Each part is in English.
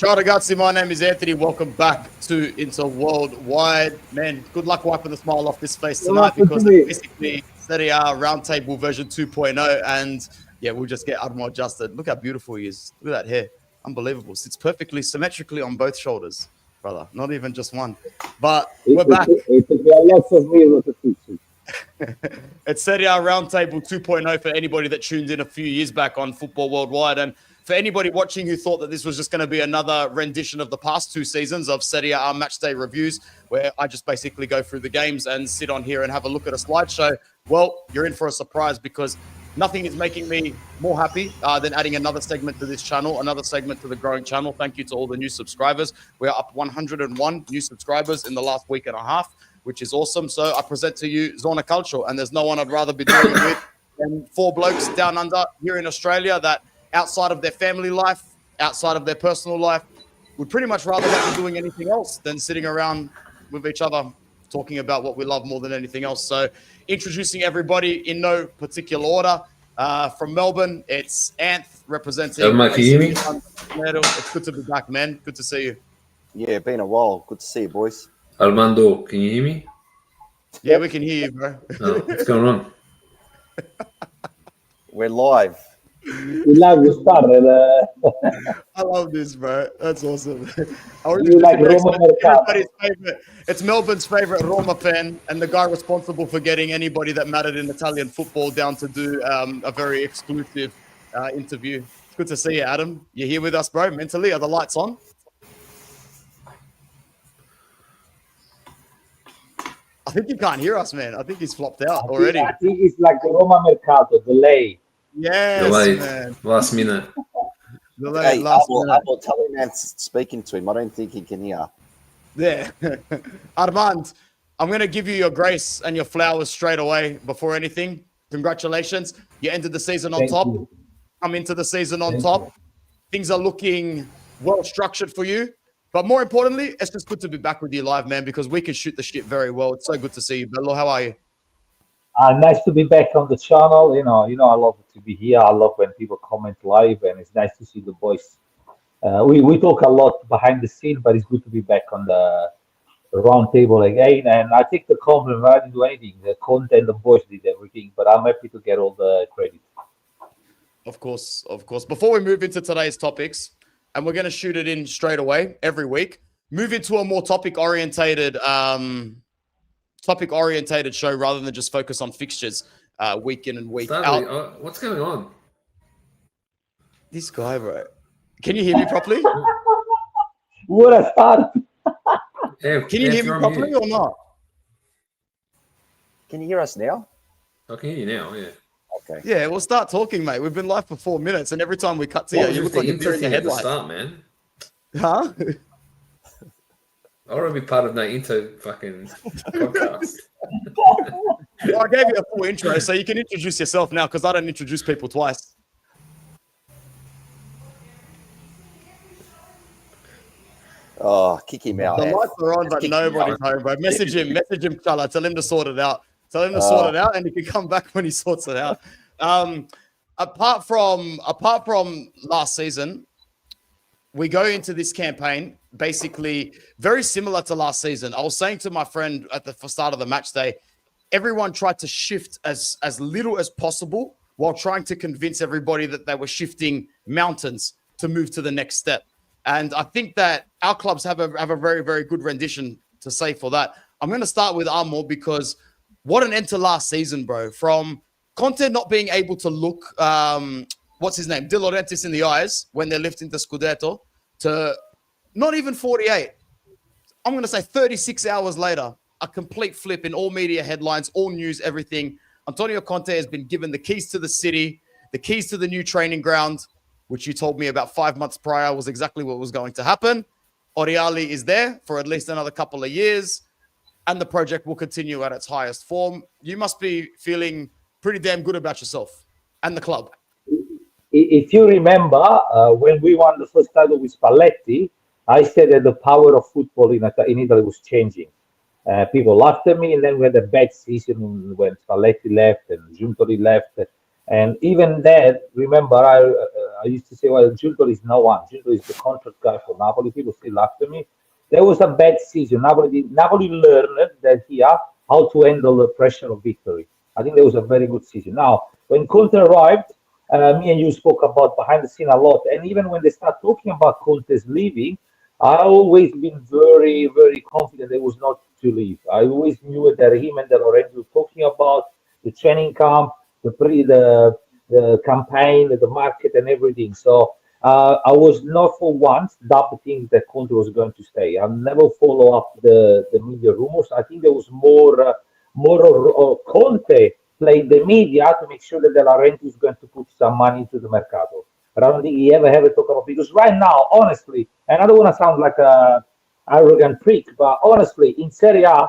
Ciao ragazzi, my name is Anthony. Welcome back to Inter Worldwide. Man, good luck wiping the smile off this face tonight because it's basically Serie A Roundtable version 2.0. And yeah, we'll just get Admo adjusted. Look how beautiful he is. Look at that hair. Unbelievable. Sits perfectly symmetrically on both shoulders, brother. Not even just one. But we're back. Lots of me. It's Serie A Roundtable 2.0 for anybody that tuned in a few years back on Football Worldwide. And for anybody watching who thought that this was just going to be another rendition of the past two seasons of Serie A matchday reviews, where I just basically go through the games and sit on here and have a look at a slideshow, well, you're in for a surprise because nothing is making me more happy than adding another segment to this channel, another segment to the growing channel. Thank you to all the new subscribers. We're up 101 new subscribers in the last week and a half, which is awesome. So I present to you Zona Calcio, and there's no one I'd rather be doing it with than four blokes down under here in Australia that outside of their family life, outside of their personal life, would pretty much rather not be doing anything else than sitting around with each other, talking about what we love more than anything else. So introducing everybody in no particular order. From Melbourne, it's Anth representing. It's good to be back, man. Good to see you. Yeah, been a while. Good to see you, boys. Armando, can you hear me? Yeah, we can hear you, bro. Oh, what's going on? We're live. We love you started. I love this, bro. That's awesome. You like Roma everybody's favorite. It's Melbourne's favorite Roma fan and the guy responsible for getting anybody that mattered in Italian football down to do a very exclusive interview. It's good to see you, Adam. You're here with us, bro. Mentally, are the lights on? I think he can't hear us, man. I think he's flopped out already. I think it's like the Roma Mercato, delay. Yes, Delayed. man. Last minute. Delayed, Hey, last I minute. will tell him that's speaking to him. I don't think he can hear. Yeah. Armand, I'm going to give you your grace and your flowers straight away before anything. Congratulations. You ended the season on top. Come into the season on top. Things are looking well structured for you. But more importantly, it's just good to be back with you live, man, because we can shoot the shit very well. It's so good to see you, Bello. How are you? Nice to be back on the channel. You know, I love to be here. I love when people comment live, and it's nice to see the boys. We talk a lot behind the scene, but it's good to be back on the round table again. And I take the compliment. I didn't do anything. The content, the boys did everything, but I'm happy to get all the credit. Of course, of course. Before we move into today's topics, and we're going to shoot it in straight away every week, move into a more topic-orientated show rather than just focus on fixtures week in and week out. What's going on? This guy, bro. Can you hear me properly? What a start. Can you hear me properly or not? Can you hear us now? I can hear you now, yeah. Okay. Yeah, we'll start talking, mate. We've been live for 4 minutes, and every time we cut to you look like a deer in the headlights. Start, man. Huh? I want to be part of that Inter fucking podcast. Well, I gave you a full intro, so you can introduce yourself now because I don't introduce people twice. Oh, kick him out. The lights are on, but nobody's home, bro. Message him, Chala. Tell him to sort it out. Tell him to sort it out, and he can come back when he sorts it out. Apart from last season, we go into this campaign basically very similar to last season. I was saying to my friend at the start of the match day, everyone tried to shift as little as possible while trying to convince everybody that they were shifting mountains to move to the next step. And I think that our clubs have a very, very good rendition to say for that. I'm going to start with Armo because what an end to last season, bro. From Conte not being able to look, what's his name, De Laurentiis in the eyes when they're lifting the Scudetto, to not even 48. I'm going to say 36 hours later, a complete flip in all media headlines, all news, everything. Antonio Conte has been given the keys to the city, the keys to the new training ground, which you told me about 5 months prior was exactly what was going to happen. Oriali is there for at least another couple of years, and the project will continue at its highest form. You must be feeling pretty damn good about yourself and the club. If you remember, when we won the first title with Spalletti, I said that the power of football in Italy was changing. People laughed at me, and then we had a bad season when Spalletti left and Giuntoli left. And even then, remember, I I used to say, well, Juric is no one. Juric is the contract guy for Napoli. People still laugh at me. There was a bad season. Napoli learned that here how to handle the pressure of victory. I think there was a very good season. Now, when Conte arrived, me and you spoke about behind the scene a lot. And even when they start talking about Conte's leaving, I always been very, very confident they was not to leave. I always knew that him and De Lorenzo were talking about the training camp, the campaign, the market, and everything. So I was not for once doubting that Conte was going to stay. I never follow up the media rumors. I think there was more Conte played the media to make sure that De Laurentiis is going to put some money into the mercato. But I don't think he ever had a talk about, because right now, honestly, and I don't want to sound like a arrogant freak, but honestly, in Serie A,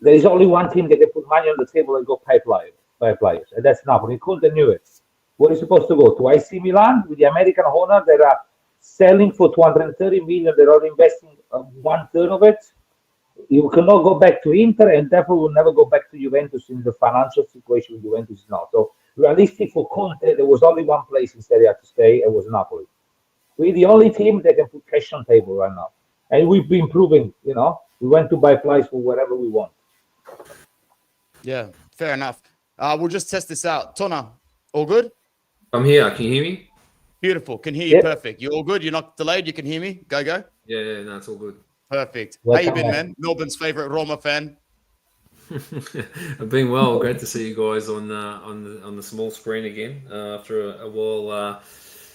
there is only one team that can put money on the table and go pay players, and that's Napoli. Conte knew it. Where are you supposed to go? To AC Milan with the American owner that are selling for 230 million, they're only investing 1/3 of it. You cannot go back to Inter, and therefore will never go back to Juventus in the financial situation Juventus is now. So realistic for Conte, there was only one place in Serie A to stay, and was Napoli. We're the only team that can put cash on table right now, and we've been proving. We went to buy players for whatever we want. Yeah, fair enough. We'll just test this out. Tona, all good? I'm here. Can you hear me? Beautiful. Can hear you perfect. You all good? You're not delayed? You can hear me? Go. Yeah, no, it's all good. Perfect. Welcome, How you been, man? Melbourne's favorite Roma fan. I've been well. Great to see you guys on the small screen again after a while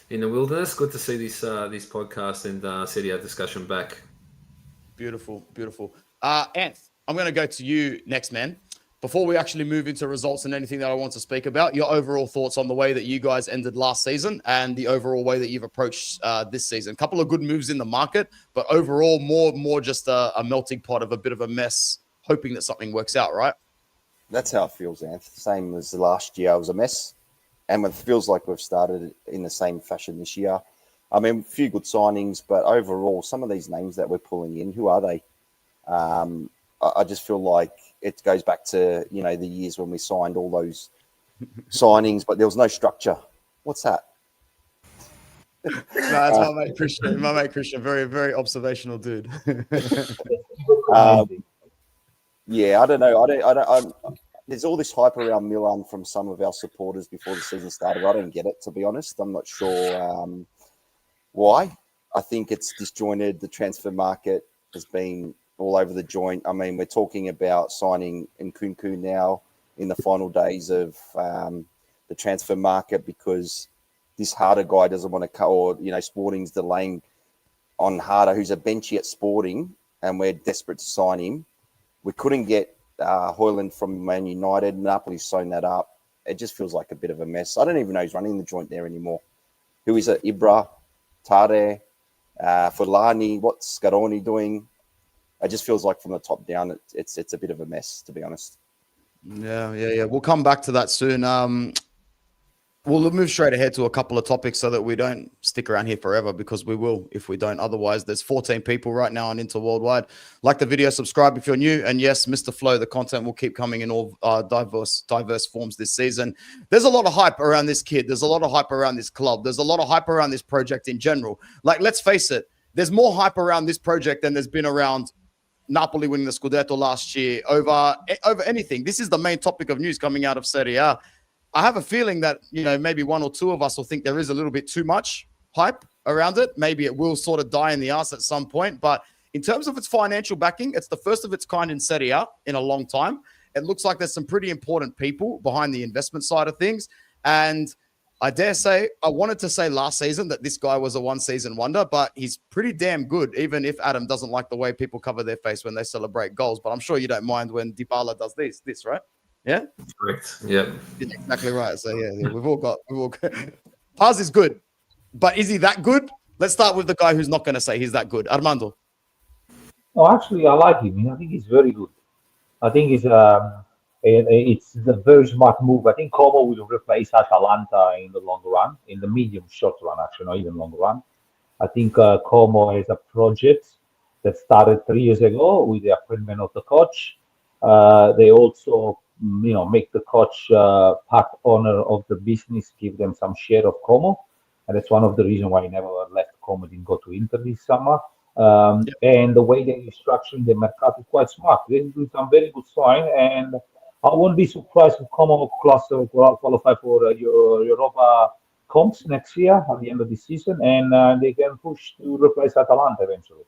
in the wilderness. Good to see this podcast and Serie A discussion back. Beautiful. Anth, I'm going to go to you next, man. Before we actually move into results and anything that I want to speak about, your overall thoughts on the way that you guys ended last season and the overall way that you've approached this season. A couple of good moves in the market, but overall more just a melting pot of a bit of a mess, hoping that something works out, right? That's how it feels, Anth. Same as the last year, it was a mess. And it feels like we've started in the same fashion this year. I mean, a few good signings, but overall, some of these names that we're pulling in, who are they? I just feel like it goes back to, the years when we signed all those signings, but there was no structure. What's that? No, that's my mate Christian. My mate Christian, very, very observational dude. Yeah, I don't know. There's all this hype around Milan from some of our supporters before the season started. I don't get it, to be honest. I'm not sure why. I think it's disjointed. The transfer market has been all over the joint. I mean, we're talking about signing Nkunku now in the final days of the transfer market because this Harder guy doesn't want to cut, or, Sporting's delaying on Harder, who's a benchy at Sporting, and we're desperate to sign him. We couldn't get Højlund from Man United. Napoli's sewn that up. It just feels like a bit of a mess. I don't even know who's running the joint there anymore. Who is it? Ibra, Tade, Fulani, what's Scaroni doing? It just feels like from the top down, it's a bit of a mess, to be honest. Yeah. We'll come back to that soon. We'll move straight ahead to a couple of topics so that we don't stick around here forever, because we will if we don't. Otherwise, there's 14 people right now on Inter Worldwide. Like the video, subscribe if you're new. And yes, Mr. Flow, the content will keep coming in all diverse forms this season. There's a lot of hype around this kid. There's a lot of hype around this club. There's a lot of hype around this project in general. Like, let's face it, there's more hype around this project than there's been around Napoli winning the Scudetto last year over anything. This is the main topic of news coming out of Serie A. I have a feeling that, maybe one or two of us will think there is a little bit too much hype around it. Maybe it will sort of die in the ass at some point. But in terms of its financial backing, it's the first of its kind in Serie A in a long time. It looks like there's some pretty important people behind the investment side of things. And I dare say, I wanted to say last season that this guy was a one-season wonder, but he's pretty damn good, even if Adam doesn't like the way people cover their face when they celebrate goals. But I'm sure you don't mind when Dybala does this, right? Yeah? Correct. Yeah. Exactly right. So, yeah, we've all got Paz is good, but is he that good? Let's start with the guy who's not going to say he's that good. Armando. Oh, actually, I like him. I think he's very good. I think it's a very smart move. I think Como will replace Atalanta in the long run, in the medium short run, actually, not even long run. I think Como has a project that started 3 years ago with the appointment of the coach. They also, make the coach part owner of the business, give them some share of Como. and that's one of the reasons why he never left Como and go to Inter this summer. Yep. And the way they're structuring the Mercato is quite smart. They're doing some very good sign, and I won't be surprised if Como qualify for Europa comps next year at the end of the season, and they can push to replace Atalanta eventually.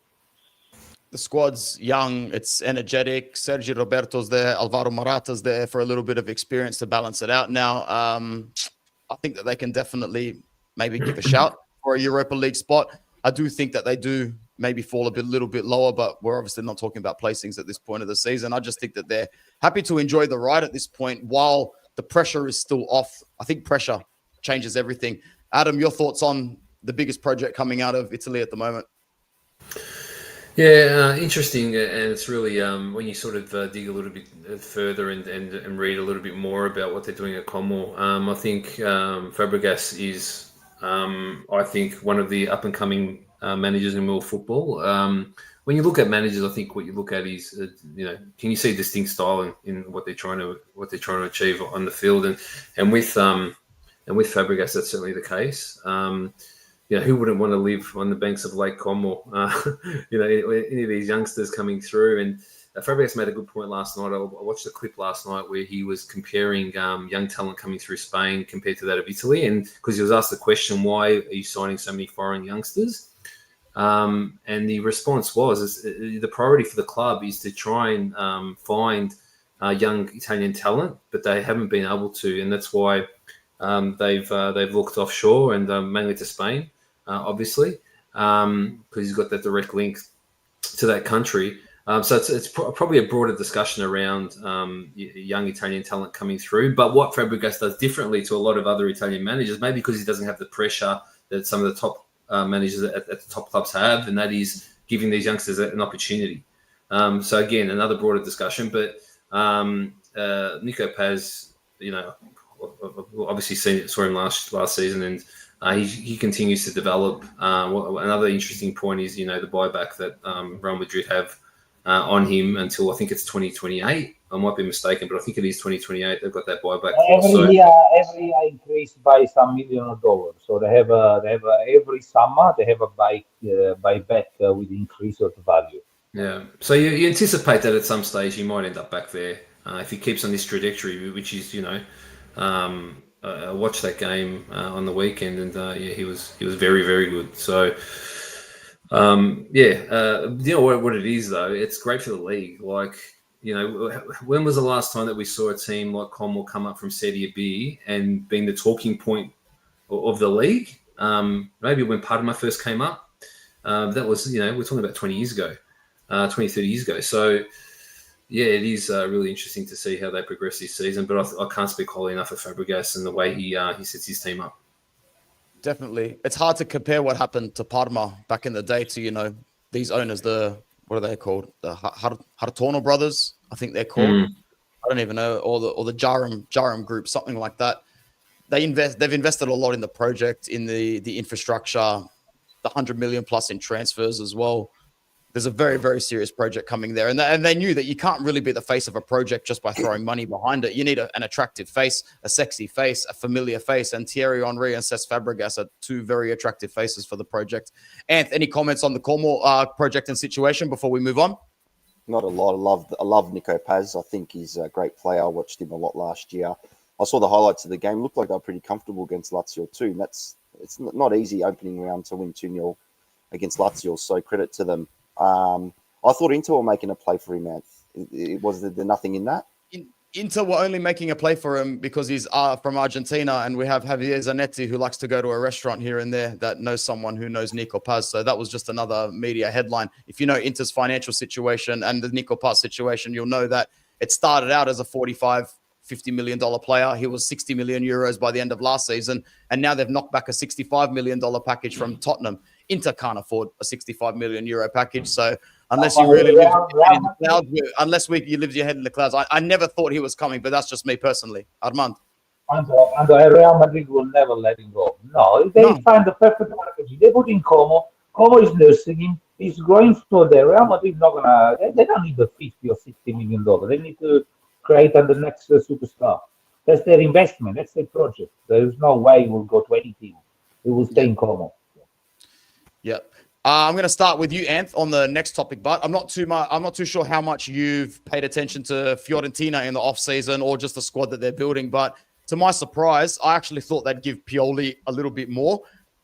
The squad's young, it's energetic. Sergio Roberto's there, Alvaro Morata's there for a little bit of experience to balance it out. Now, I think that they can definitely maybe give a shout for a Europa League spot. I do think that they do maybe fall a little bit lower, but we're obviously not talking about placings at this point of the season. I just think that they're happy to enjoy the ride at this point while the pressure is still off. I think pressure changes everything. Adam, your thoughts on the biggest project coming out of Italy at the moment? Yeah, interesting, and it's really when you sort of dig a little bit further and read a little bit more about what they're doing at Como. I think Fabregas is, I think, one of the up and coming managers in world football. When you look at managers, I think what you look at is, can you see distinct style in what they're trying to achieve on the field, and with Fabregas, that's certainly the case. Who wouldn't want to live on the banks of Lake Como? Any of these youngsters coming through. And Fabregas made a good point last night. I watched a clip last night where he was comparing young talent coming through Spain compared to that of Italy. And because he was asked the question, why are you signing so many foreign youngsters? And the response was, the priority for the club is to try and find young Italian talent, but they haven't been able to. And that's why they've looked offshore and mainly to Spain. Obviously, because he's got that direct link to that country. So it's probably a broader discussion around young Italian talent coming through. But what Fabregas does differently to a lot of other Italian managers, maybe because he doesn't have the pressure that some of the top managers at the top clubs have, and that is giving these youngsters an opportunity. So again, another broader discussion. But Nico Paz, obviously saw him last season, and he continues to develop. Another interesting point is, the buyback that Real Madrid have on him until I think it's 2028. I might be mistaken, but I think it is 2028. They've got that buyback. Every year increased by some $1 million. So they have every summer they have a buyback with increase of value. Yeah. So you anticipate that at some stage he might end up back there if he keeps on this trajectory, which is I watched that game on the weekend, and he was very, very good. So what it is though? It's great for the league. Like, when was the last time that we saw a team like Como come up from Serie B and being the talking point of the league? Maybe when Parma first came up. That was, we're talking about 20 years ago, 20, 30 years ago. So. Yeah, it is really interesting to see how they progress this season, but I can't speak highly enough of Fabregas and the way he sets his team up. Definitely. It's hard to compare what happened to Parma back in the day to, these owners, what are they called? The Hartono brothers, I think they're called. I don't even know, or the Jaram group, something like that. They've invested a lot in the project, in the infrastructure, the 100 million plus in transfers as well. There's a very, very serious project coming there. And they knew that you can't really be the face of a project just by throwing money behind it. You need an attractive face, a sexy face, a familiar face. And Thierry Henry and Cesc Fabregas are two very attractive faces for the project. Anth, any comments on the Como project and situation before we move on? Not a lot. I love Nico Paz. I think he's a great player. I watched him a lot last year. I saw the highlights of the game. Looked like they were pretty comfortable against Lazio too. And it's not easy opening round to win 2-0 against Lazio. So credit to them. I thought Inter were making a play for him, man. Was there nothing in that? Inter were only making a play for him because he's from Argentina, and we have Javier Zanetti who likes to go to a restaurant here and there that knows someone who knows Nico Paz. So that was just another media headline. If you know Inter's financial situation and the Nico Paz situation, you'll know that it started out as a $50 million player. He was 60 million euros by the end of last season, and now they've knocked back a $65 million package from Tottenham. Inter can't afford a 65 million euro package. So unless you really live your head in the clouds, you live your head in the clouds, I never thought he was coming, but that's just me personally. Armand. And Real Madrid will never let him go. No, they find the perfect package. They put in Como. Como is nursing him. He's growing for the Real Madrid. Not gonna. They don't need the 50 or 60 million dollars. They need to create the next superstar. That's their investment. That's their project. There is no way we'll go to any team. it will stay in Como. Yep. I'm going to start with you, Anth, on the next topic, but I'm not too sure how much you've paid attention to Fiorentina in the off season or just the squad that they're building. But to my surprise, I actually thought they'd give Pioli a little bit more.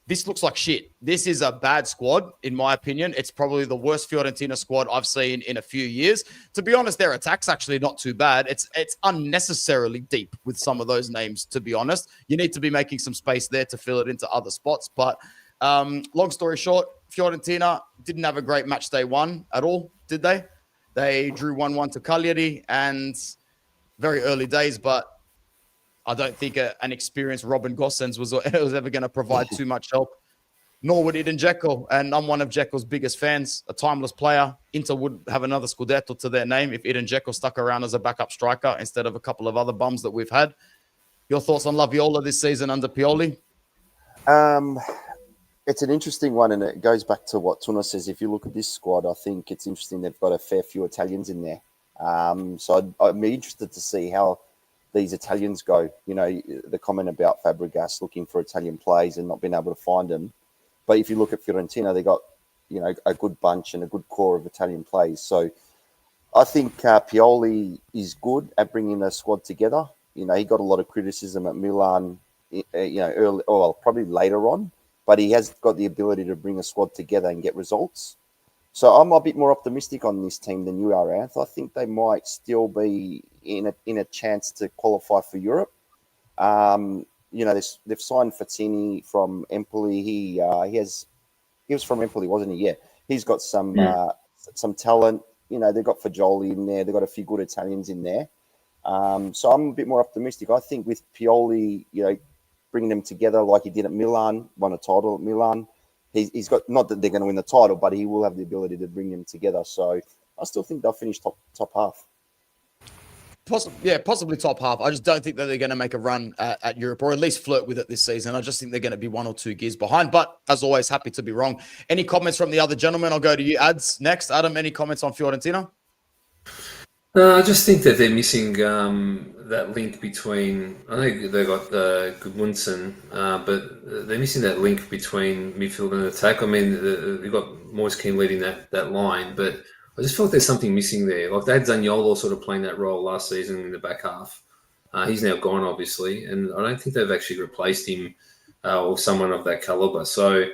This looks like shit. This is a bad squad, in my opinion. It's probably the worst Fiorentina squad I've seen in a few years. To be honest, their attack's actually not too bad. It's unnecessarily deep with some of those names, to be honest. You need to be making some space there to fill it into other spots. But long story short, Fiorentina didn't have a great match day one at all, did they? They drew 1-1 to Cagliari, and very early days, but I don't think an experienced Robin Gosens was ever going to provide too much help, nor would Edin Dzeko. And I'm one of Dzeko's biggest fans, a timeless player. Inter would have another Scudetto to their name if Edin Dzeko stuck around as a backup striker instead of a couple of other bums that we've had. Your thoughts on Laviola this season under Pioli? It's an interesting one, and it goes back to what Tuna says. If you look at this squad, I think it's interesting they've got a fair few Italians in there. So I'd be interested to see how these Italians go. You know, the comment about Fabregas looking for Italian players and not being able to find them. But if you look at Fiorentina, they got, you know, a good bunch and a good core of Italian players. So I think Pioli is good at bringing the squad together. You know, he got a lot of criticism at Milan, you know, early, well, probably later on. But he has got the ability to bring a squad together and get results. So I'm a bit more optimistic on this team than you are, Anth. I think they might still be in a chance to qualify for Europe. You know, they've signed Fazzini from Empoli. He was from Empoli, wasn't he? Yeah. He's got some talent. You know, they've got Fagioli in there. They've got a few good Italians in there. So I'm a bit more optimistic. I think with Pioli, you know, bringing them together like he did at Milan, won a title at Milan. He's got, not that they're going to win the title, but he will have the ability to bring them together. So I still think they'll finish top half. Possibly top half. I just don't think that they're going to make a run at Europe, or at least flirt with it this season. I just think they're going to be 1 or 2 gears behind. But as always, happy to be wrong. Any comments from the other gentlemen? I'll go to you, Ads, next. Adam, any comments on Fiorentina? I just think that they're missing that link between. I know they've got Gudmundsson, but they're missing that link between midfield and attack. I mean, they've got Moise Kean leading that line, but I just felt there's something missing there. Like they had Zaniolo sort of playing that role last season in the back half. He's now gone, obviously, and I don't think they've actually replaced him or someone of that caliber. So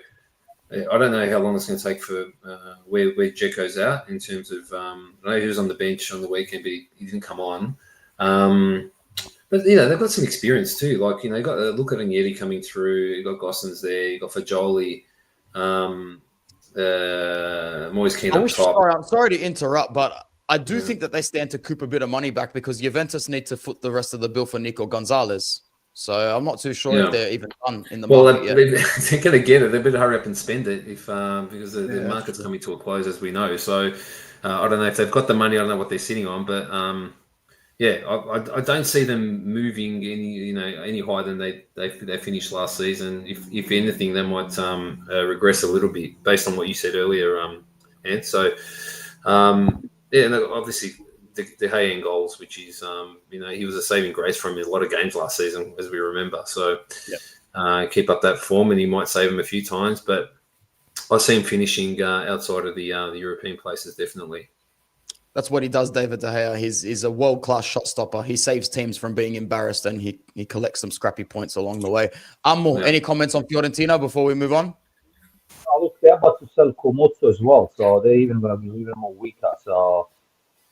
I don't know how long it's going to take for where Dzeko's out in terms of. I know he was on the bench on the weekend, but he didn't come on. But you know they've got some experience too. Like you know, you got look at Agnelli coming through. You got Gossens there. You got Fagioli, Moise Kean up top. I'm sorry to interrupt, but I do think that they stand to coup a bit of money back because Juventus need to foot the rest of the bill for Nico Gonzalez. So I'm not too sure if they're even done in the market yet. They're going to get it. They better hurry up and spend it because the market's coming to a close, as we know. So I don't know if they've got the money. I don't know what they're sitting on, but I don't see them moving any higher than they finished last season. If anything, they might regress a little bit based on what you said earlier, Ant. So obviously. De Gea in goals, which is, he was a saving grace from a lot of games last season, as we remember. So keep up that form, and he might save him a few times. But I see him finishing outside of the European places, definitely. That's what he does, David De Gea. He's a world-class shot stopper. He saves teams from being embarrassed, and he collects some scrappy points along the way. Any comments on Fiorentina before we move on? Look, they're about to sell Komotso as well, so they're even going to be even more weaker. So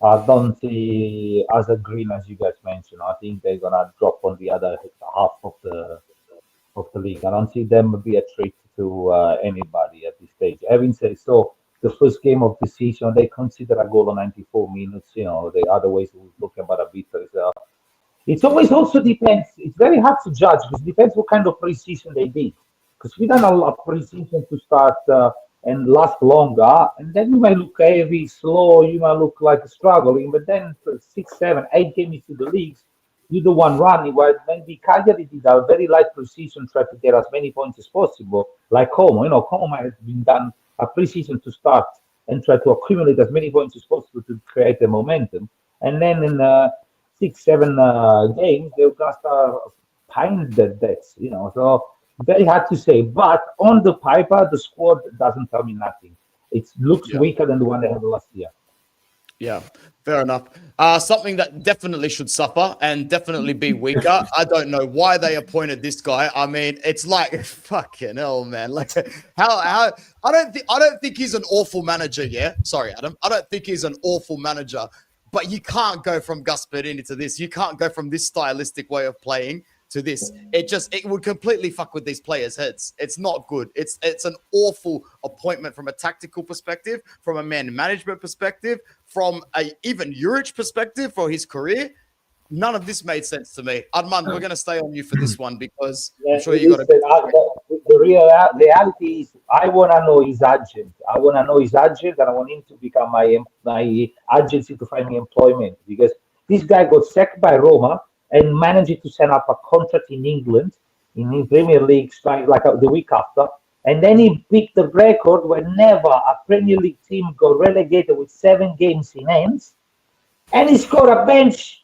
I don't see as a green as you guys mentioned. I think they're gonna drop on the other half of the league. I don't see them be a threat to anybody at this stage. Having said so, the first game of the season they consider a goal on 94 minutes. You know, the other ways we're talking about a victory. It's always also depends. It's very hard to judge because it depends what kind of pre-season they did. Because we done a lot of pre-season to start. And last longer, and then you might look heavy, slow, you might look like struggling, but then for 6, 7, 8 games into the leagues, you do one running, while maybe Cagliari did a very light pre-season, try to get as many points as possible, like Como. You know, Como might have been done a pre-season to start and try to accumulate as many points as possible to create the momentum. And then in 6, 7 games, they're going to start paying the debts, you know. So Very hard to say. But on the paper, the squad doesn't tell me nothing. It looks weaker than the one they had last year. Yeah, fair enough. Something that definitely should suffer and definitely be weaker. I don't know why they appointed this guy. I mean, it's like fucking hell, man. Like how I don't think he's an awful manager. Yeah, sorry, Adam. I don't think he's an awful manager. But you can't go from Gasperini to this. You can't go from this stylistic way of playing to this. It would completely fuck with these players' heads. It's not good. It's an awful appointment from a tactical perspective, from a man management perspective, from even Juric perspective for his career. None of this made sense to me. Armand, we're going to stay on you for this one because I'm sure you got the reality is I want to know his agent. I want to know his agent, and I want him to become my agency to find me employment, because this guy got sacked by Roma and managed to set up a contract in England, in the Premier League, like the week after. And then he beat the record where never a Premier League team got relegated with 7 games in hands. And he scored a bench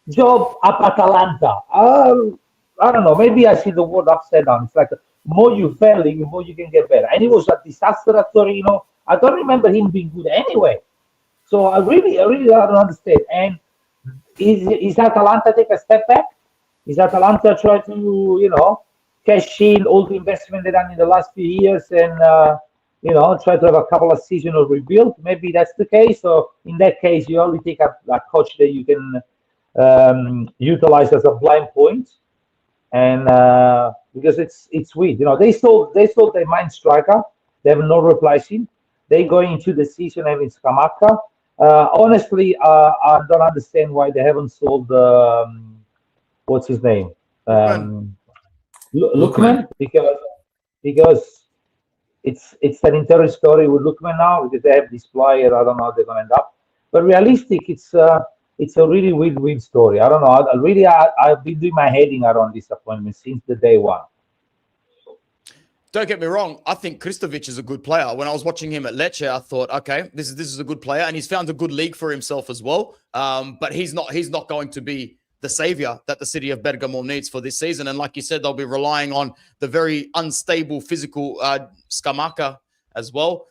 job at Atalanta. I don't know, maybe I see the word upside down. It's like the more you fail, the more you can get better. And he was a disaster at Torino. I don't remember him being good anyway. So I really don't understand. And is Atalanta take a step back? Is Atalanta try to, cash in all the investment they've done in the last few years and, try to have a couple of seasons of rebuild? Maybe that's the case. So in that case, you only take a coach that you can utilize as a blind point. And because it's weird. They sold their main striker. They have no replacing. They go into the season having Scamacca. Honestly, I don't understand why they haven't sold what's his name? Lookman, because it's an interesting story with Lookman now, because they have this player. I don't know how they're gonna end up. But realistic, it's a really weird story. I don't know. I've been doing my heading around this appointment since the day one. Don't get me wrong. I think Kristovic is a good player. When I was watching him at Lecce, I thought, okay, this is a good player, and he's found a good league for himself as well. But he's not going to be the savior that the city of Bergamo needs for this season. And like you said, they'll be relying on the very unstable physical Scamacca as well.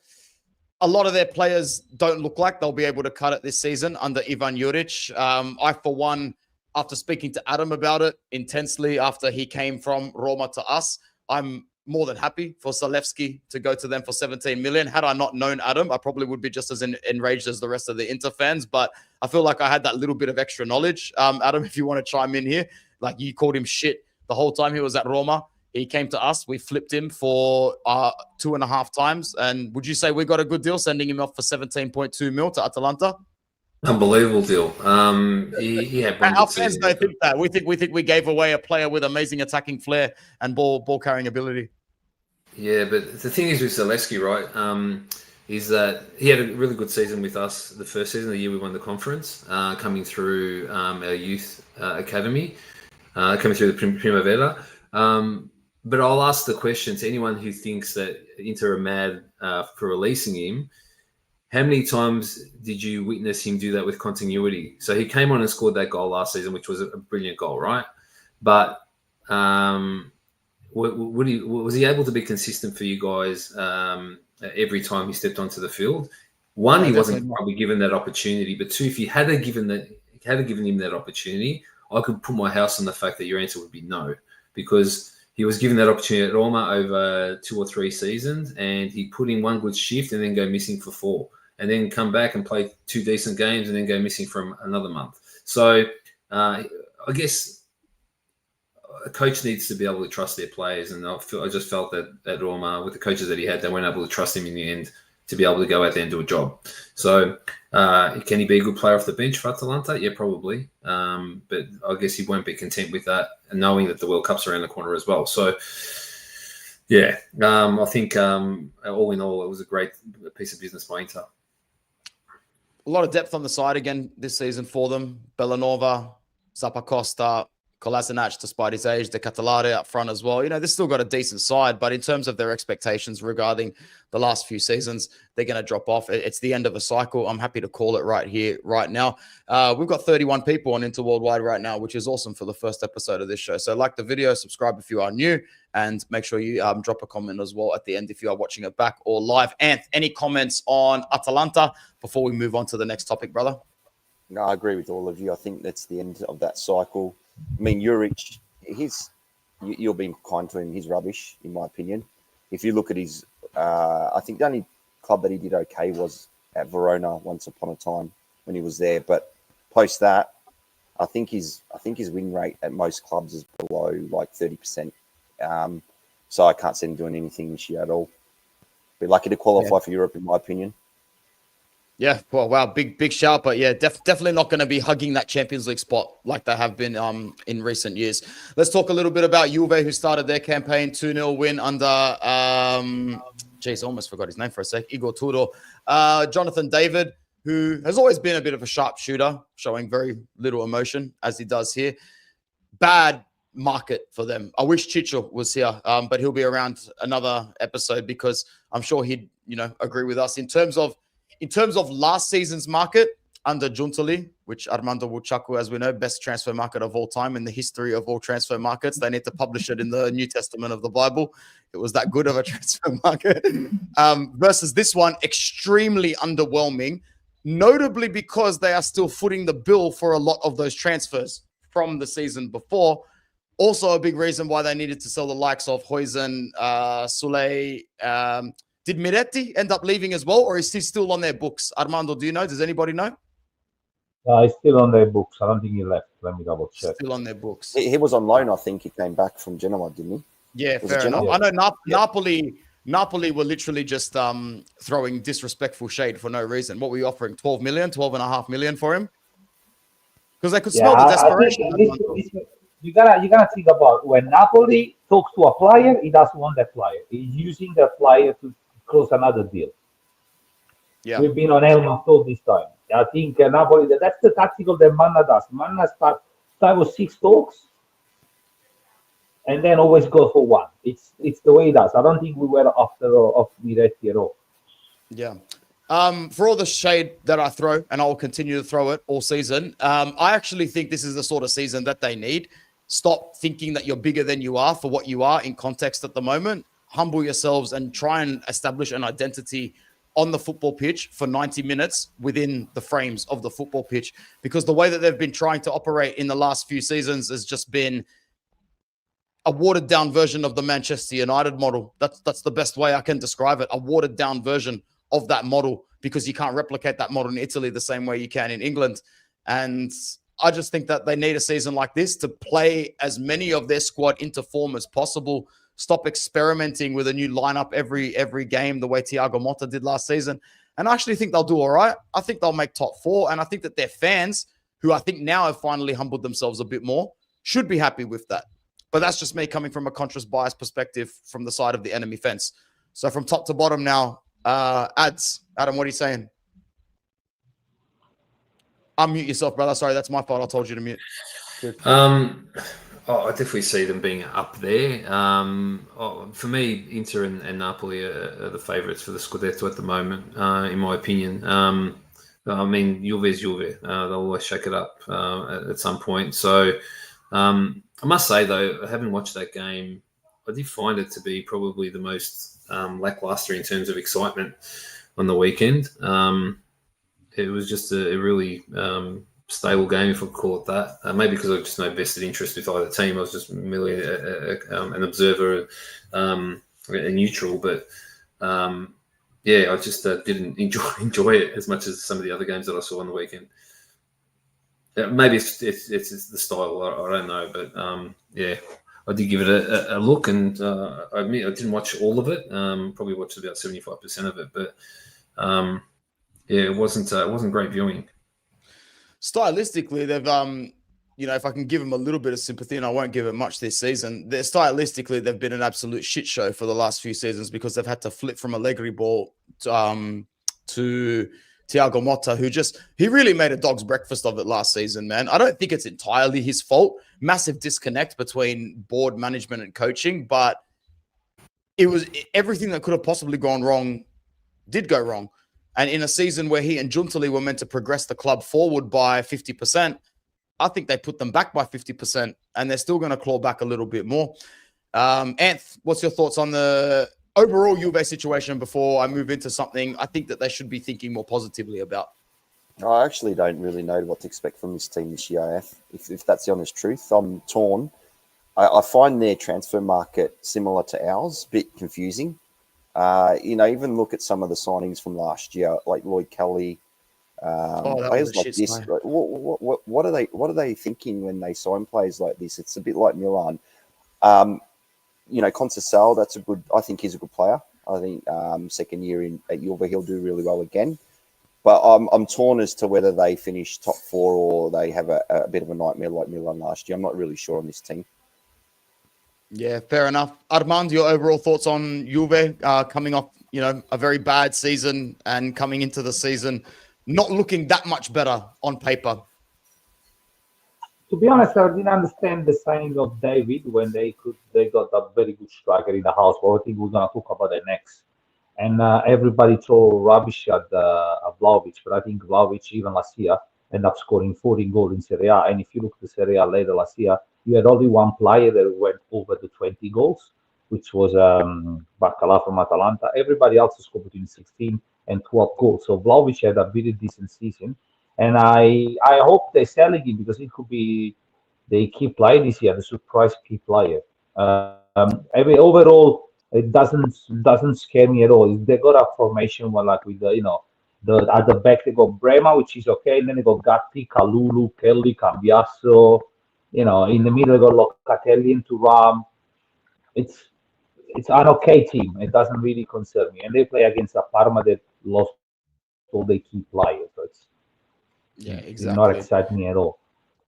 A lot of their players don't look like they'll be able to cut it this season under Ivan Juric. I, for one, after speaking to Adam about it intensely after he came from Roma to us, I'm more than happy for Zalewski to go to them for 17 million. Had I not known Adam, I probably would be just as enraged as the rest of the Inter fans. But I feel like I had that little bit of extra knowledge. Adam, if you want to chime in here, like you called him shit the whole time he was at Roma. He came to us. We flipped him for 2.5 times. And would you say we got a good deal sending him off for 17.2 mil to Atalanta? Unbelievable deal. He had one our fans don't think that. We think we gave away a player with amazing attacking flair and ball carrying ability. Yeah, but the thing is with Zalewski, right, is that he had a really good season with us the first season, the year we won the conference, coming through our youth academy, coming through the Primavera. But I'll ask the question to anyone who thinks that Inter are mad for releasing him. How many times did you witness him do that with continuity? So he came on and scored that goal last season, which was a brilliant goal, right? But was he able to be consistent for you guys every time he stepped onto the field? One, he wasn't probably given that opportunity, but two, if you had given him that opportunity, I could put my house on the fact that your answer would be no, because he was given that opportunity at Roma over 2 or 3 seasons, and he put in one good shift and then go missing for 4, and then come back and play 2 decent games and then go missing for another month. So I guess a coach needs to be able to trust their players, and I just felt that at Roma, with the coaches that he had, they weren't able to trust him in the end to be able to go out there and do a job. So can he be a good player off the bench for Atalanta? Yeah, probably. But I guess he won't be content with that, knowing that the World Cup's around the corner as well. So, yeah, I think all in all, it was a great piece of business by Inter. A lot of depth on the side again this season for them. Bellanova, Zappacosta, Kolasinac, despite his age, De Catalare up front as well. They've still got a decent side, but in terms of their expectations regarding the last few seasons, they're going to drop off. It's the end of a cycle. I'm happy to call it right here, right now. We've got 31 people on Interworldwide right now, which is awesome for the first episode of this show. So like the video, subscribe if you are new, and make sure you drop a comment as well at the end if you are watching it back or live. And any comments on Atalanta before we move on to the next topic, brother? No, I agree with all of you. I think that's the end of that cycle. I mean, Juric, you're being kind to him. He's rubbish, in my opinion. If you look at his, I think the only club that he did okay was at Verona once upon a time when he was there. But post that, I think his win rate at most clubs is below like 30%. So I can't see him doing anything this year at all. Be lucky to qualify for Europe, in my opinion. Yeah, well, wow, big shout, but yeah, definitely not going to be hugging that Champions League spot like they have been in recent years. Let's talk a little bit about Juve, who started their campaign 2-0 win under, I almost forgot his name for a sec, Igor Tudor. Jonathan David, who has always been a bit of a sharpshooter, showing very little emotion, as he does here. Bad market for them. I wish Chicho was here, but he'll be around another episode because I'm sure he'd, agree with us. In terms of last season's market under Giuntoli, which Armando will chuckle, as we know, best transfer market of all time in the history of all transfer markets. They need to publish it in the New Testament of the Bible. It was that good of a transfer market. Versus this one, extremely underwhelming, notably because they are still footing the bill for a lot of those transfers from the season before. Also a big reason why they needed to sell the likes of Huijsen, Soulé. Did Miretti end up leaving as well, or is he still on their books? Armando, do you know? Does anybody know? He's still on their books. I don't think he left. Let me double check. Still on their books. He was on loan, I think. He came back from Genoa, didn't he? Yeah, fair enough. I know Napoli were literally just throwing disrespectful shade for no reason. What were you offering? 12 million, 12.5 million for him? Because they could smell the desperation. You gotta think about when Napoli talks to a player, he doesn't want that player. He's using that player to close another deal. Yeah, we've been on Elman all this time. I think Napoli, that's the tactical that Manna does. Manna start with 6 talks and then always go for one. It's the way he does. I don't think we were after Miretti at all. Yeah. For all the shade that I throw, and I will continue to throw it all season, I actually think this is the sort of season that they need. Stop thinking that you're bigger than you are for what you are in context at the moment. Humble yourselves and try and establish an identity on the football pitch for 90 minutes within the frames of the football pitch, because the way that they've been trying to operate in the last few seasons has just been a watered down version of the Manchester United model. That's the best way I can describe it. A watered down version of that model, because you can't replicate that model in Italy the same way you can in England. And I just think that they need a season like this to play as many of their squad into form as possible. Stop experimenting with a new lineup every game the way Thiago Motta did last season. And I actually think they'll do all right. I think they'll make top 4. And I think that their fans, who I think now have finally humbled themselves a bit more, should be happy with that. But that's just me coming from a conscious bias perspective from the side of the enemy fence. So from top to bottom now, Adam, what are you saying? Unmute yourself, brother. Sorry, that's my fault. I told you to mute. I definitely see them being up there. For me, Inter and Napoli are the favourites for the Scudetto at the moment, in my opinion. I mean, Juve is Juve. They'll always shake it up at some point. So I must say, though, having watched that game, I did find it to be probably the most lackluster in terms of excitement on the weekend. It was just a really stable game, if I call it that. Maybe because I just no vested interest with either team. I was just merely an observer, a neutral. But I just didn't enjoy it as much as some of the other games that I saw on the weekend. Maybe it's the style. I don't know, but I did give it a look, and I admit I didn't watch all of it. Probably watched about 75% of it, but it wasn't great viewing. Stylistically, they've if I can give them a little bit of sympathy, and I won't give it much this season, they've been an absolute shit show for the last few seasons because they've had to flip from Allegri ball to Thiago Motta, he really made a dog's breakfast of it last season, man. I don't think it's entirely his fault. Massive disconnect between board management and coaching, but it was everything that could have possibly gone wrong did go wrong. And in a season where he and Giuntoli were meant to progress the club forward by 50%, I think they put them back by 50%, and they're still going to claw back a little bit more. Anth, what's your thoughts on the overall Juve situation before I move into something I think that they should be thinking more positively about? I actually don't really know what to expect from this team this year, if that's the honest truth. I'm torn. I find their transfer market similar to ours, a bit confusing. Even look at some of the signings from last year, like Lloyd Kelly, players like this. Like, what are they thinking when they sign players like this? It's a bit like Milan. Conceição, I think he's a good player. I think second year at Juve, he'll do really well again. But I'm torn as to whether they finish top 4 or they have a bit of a nightmare like Milan last year. I'm not really sure on this team. Yeah, fair enough. Armand, your overall thoughts on Juve coming off, a very bad season and coming into the season not looking that much better on paper? To be honest, I didn't understand the signing of David when they got a very good striker in the house. But I think we're gonna talk about that next. And everybody throw rubbish at Vlahovic, but I think Vlahovic even last year ended up scoring 14 goals in Serie A. And if you look at the Serie A later last year, you had only one player that went over the 20 goals, which was Bacala from Atalanta. Everybody else scored between 16 and 12 goals. So Vlahovic had a very decent season. And I hope they sell him because it could be the key player this year, the surprise key player. Overall, it doesn't scare me at all. They got a formation where, like, with the at the back they got Brema, which is okay, and then they got Gatti, Kalulu, Kelly, Cambiasso. In the middle they got Locatelli and Thuram. It's an okay team. It doesn't really concern me, and they play against a Parma that lost all their key players. So it's not exciting me at all.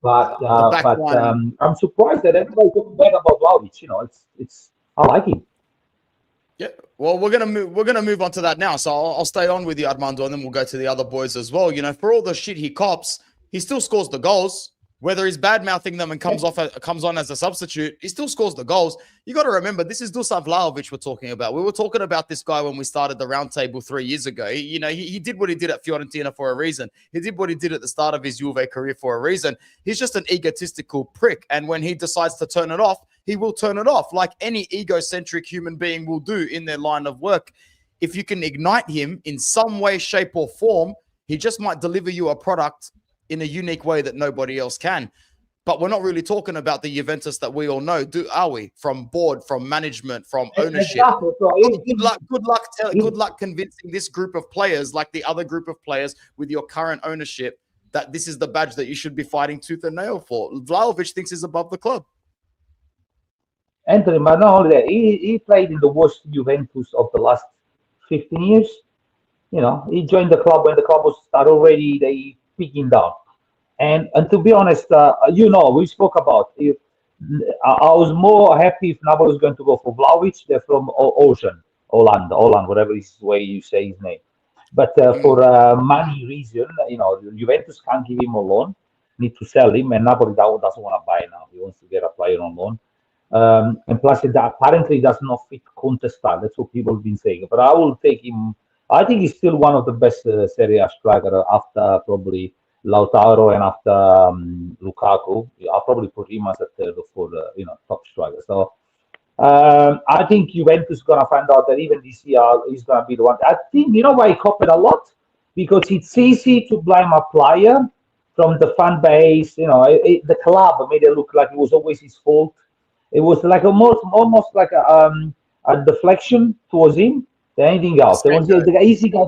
But I'm surprised that everybody talking bad about Vlahovic. It's I like him. Yeah, well, we're gonna move on to that now. So I'll stay on with you, Armando, and then we'll go to the other boys as well. For all the shit he cops, he still scores the goals. Whether he's bad mouthing them and comes on as a substitute, he still scores the goals. You got to remember, this is Dusan Vlahovic we're talking about. We were talking about this guy when we started the roundtable 3 years ago. He did what he did at Fiorentina for a reason. He did what he did at the start of his Juve career for a reason. He's just an egotistical prick, and when he decides to turn it off, he will turn it off, like any egocentric human being will do in their line of work. If you can ignite him in some way, shape, or form, he just might deliver you a product in a unique way that nobody else can. But we're not really talking about the Juventus that we all know, are we? From board, from management, from ownership. Exactly. So good luck convincing this group of players, like the other group of players with your current ownership, that this is the badge that you should be fighting tooth and nail for. Vlahovic thinks he's above the club. Anthony, but not only that, he played in the worst Juventus of the last 15 years. He joined the club when the club was started already. They picking down, and to be honest, we spoke about it. I was more happy if Napoli was going to go for Vlahovic than from Holland, whatever is the way you say his name. But for money reason, Juventus can't give him a loan, need to sell him, and Napoli doesn't want to buy now. He wants to get a player on loan. And plus, apparently, does not fit Conte style. That's what people have been saying. But I will take him. I think he's still one of the best Serie A striker after probably Lautaro and after Lukaku. I'll probably put him as a third or fourth, top striker. So I think Juventus is gonna find out that even this year he's gonna be the one. I think why he copied a lot, because it's easy to blame a player from the fan base. The club made it look like it was always his fault. It was like almost like a deflection towards him than anything else. It was the easy guy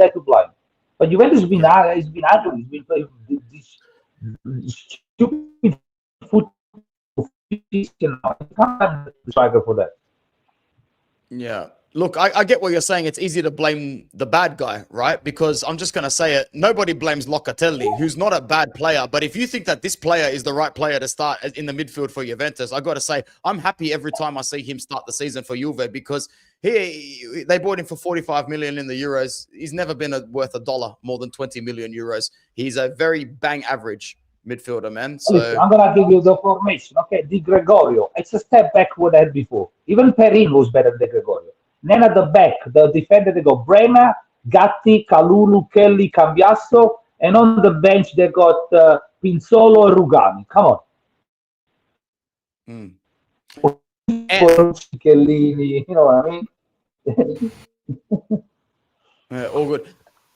to blame. But Juventus has been ugly. He's been playing this stupid football. You can't striker for that. Yeah. Look, I get what you're saying. It's easy to blame the bad guy, right? Because I'm just going to say it. Nobody blames Locatelli, who's not a bad player. But if you think that this player is the right player to start in the midfield for Juventus, I got to say, I'm happy every time I see him start the season for Juve because they bought him for 45 million in the Euros. He's never been worth $1 more than 20 million euros. He's a very bang average midfielder, man. So listen, I'm gonna give you the formation. Okay, Di Gregorio. It's a step back what I had before. Even Perin was better than Di Gregorio. Then at the back, the defender they got Brema, Gatti, Kalulu, Kelly, Cambiasso, and on the bench they got Pinzolo and Rugani. Come on. Chiellini, you know what I mean? Yeah, all good.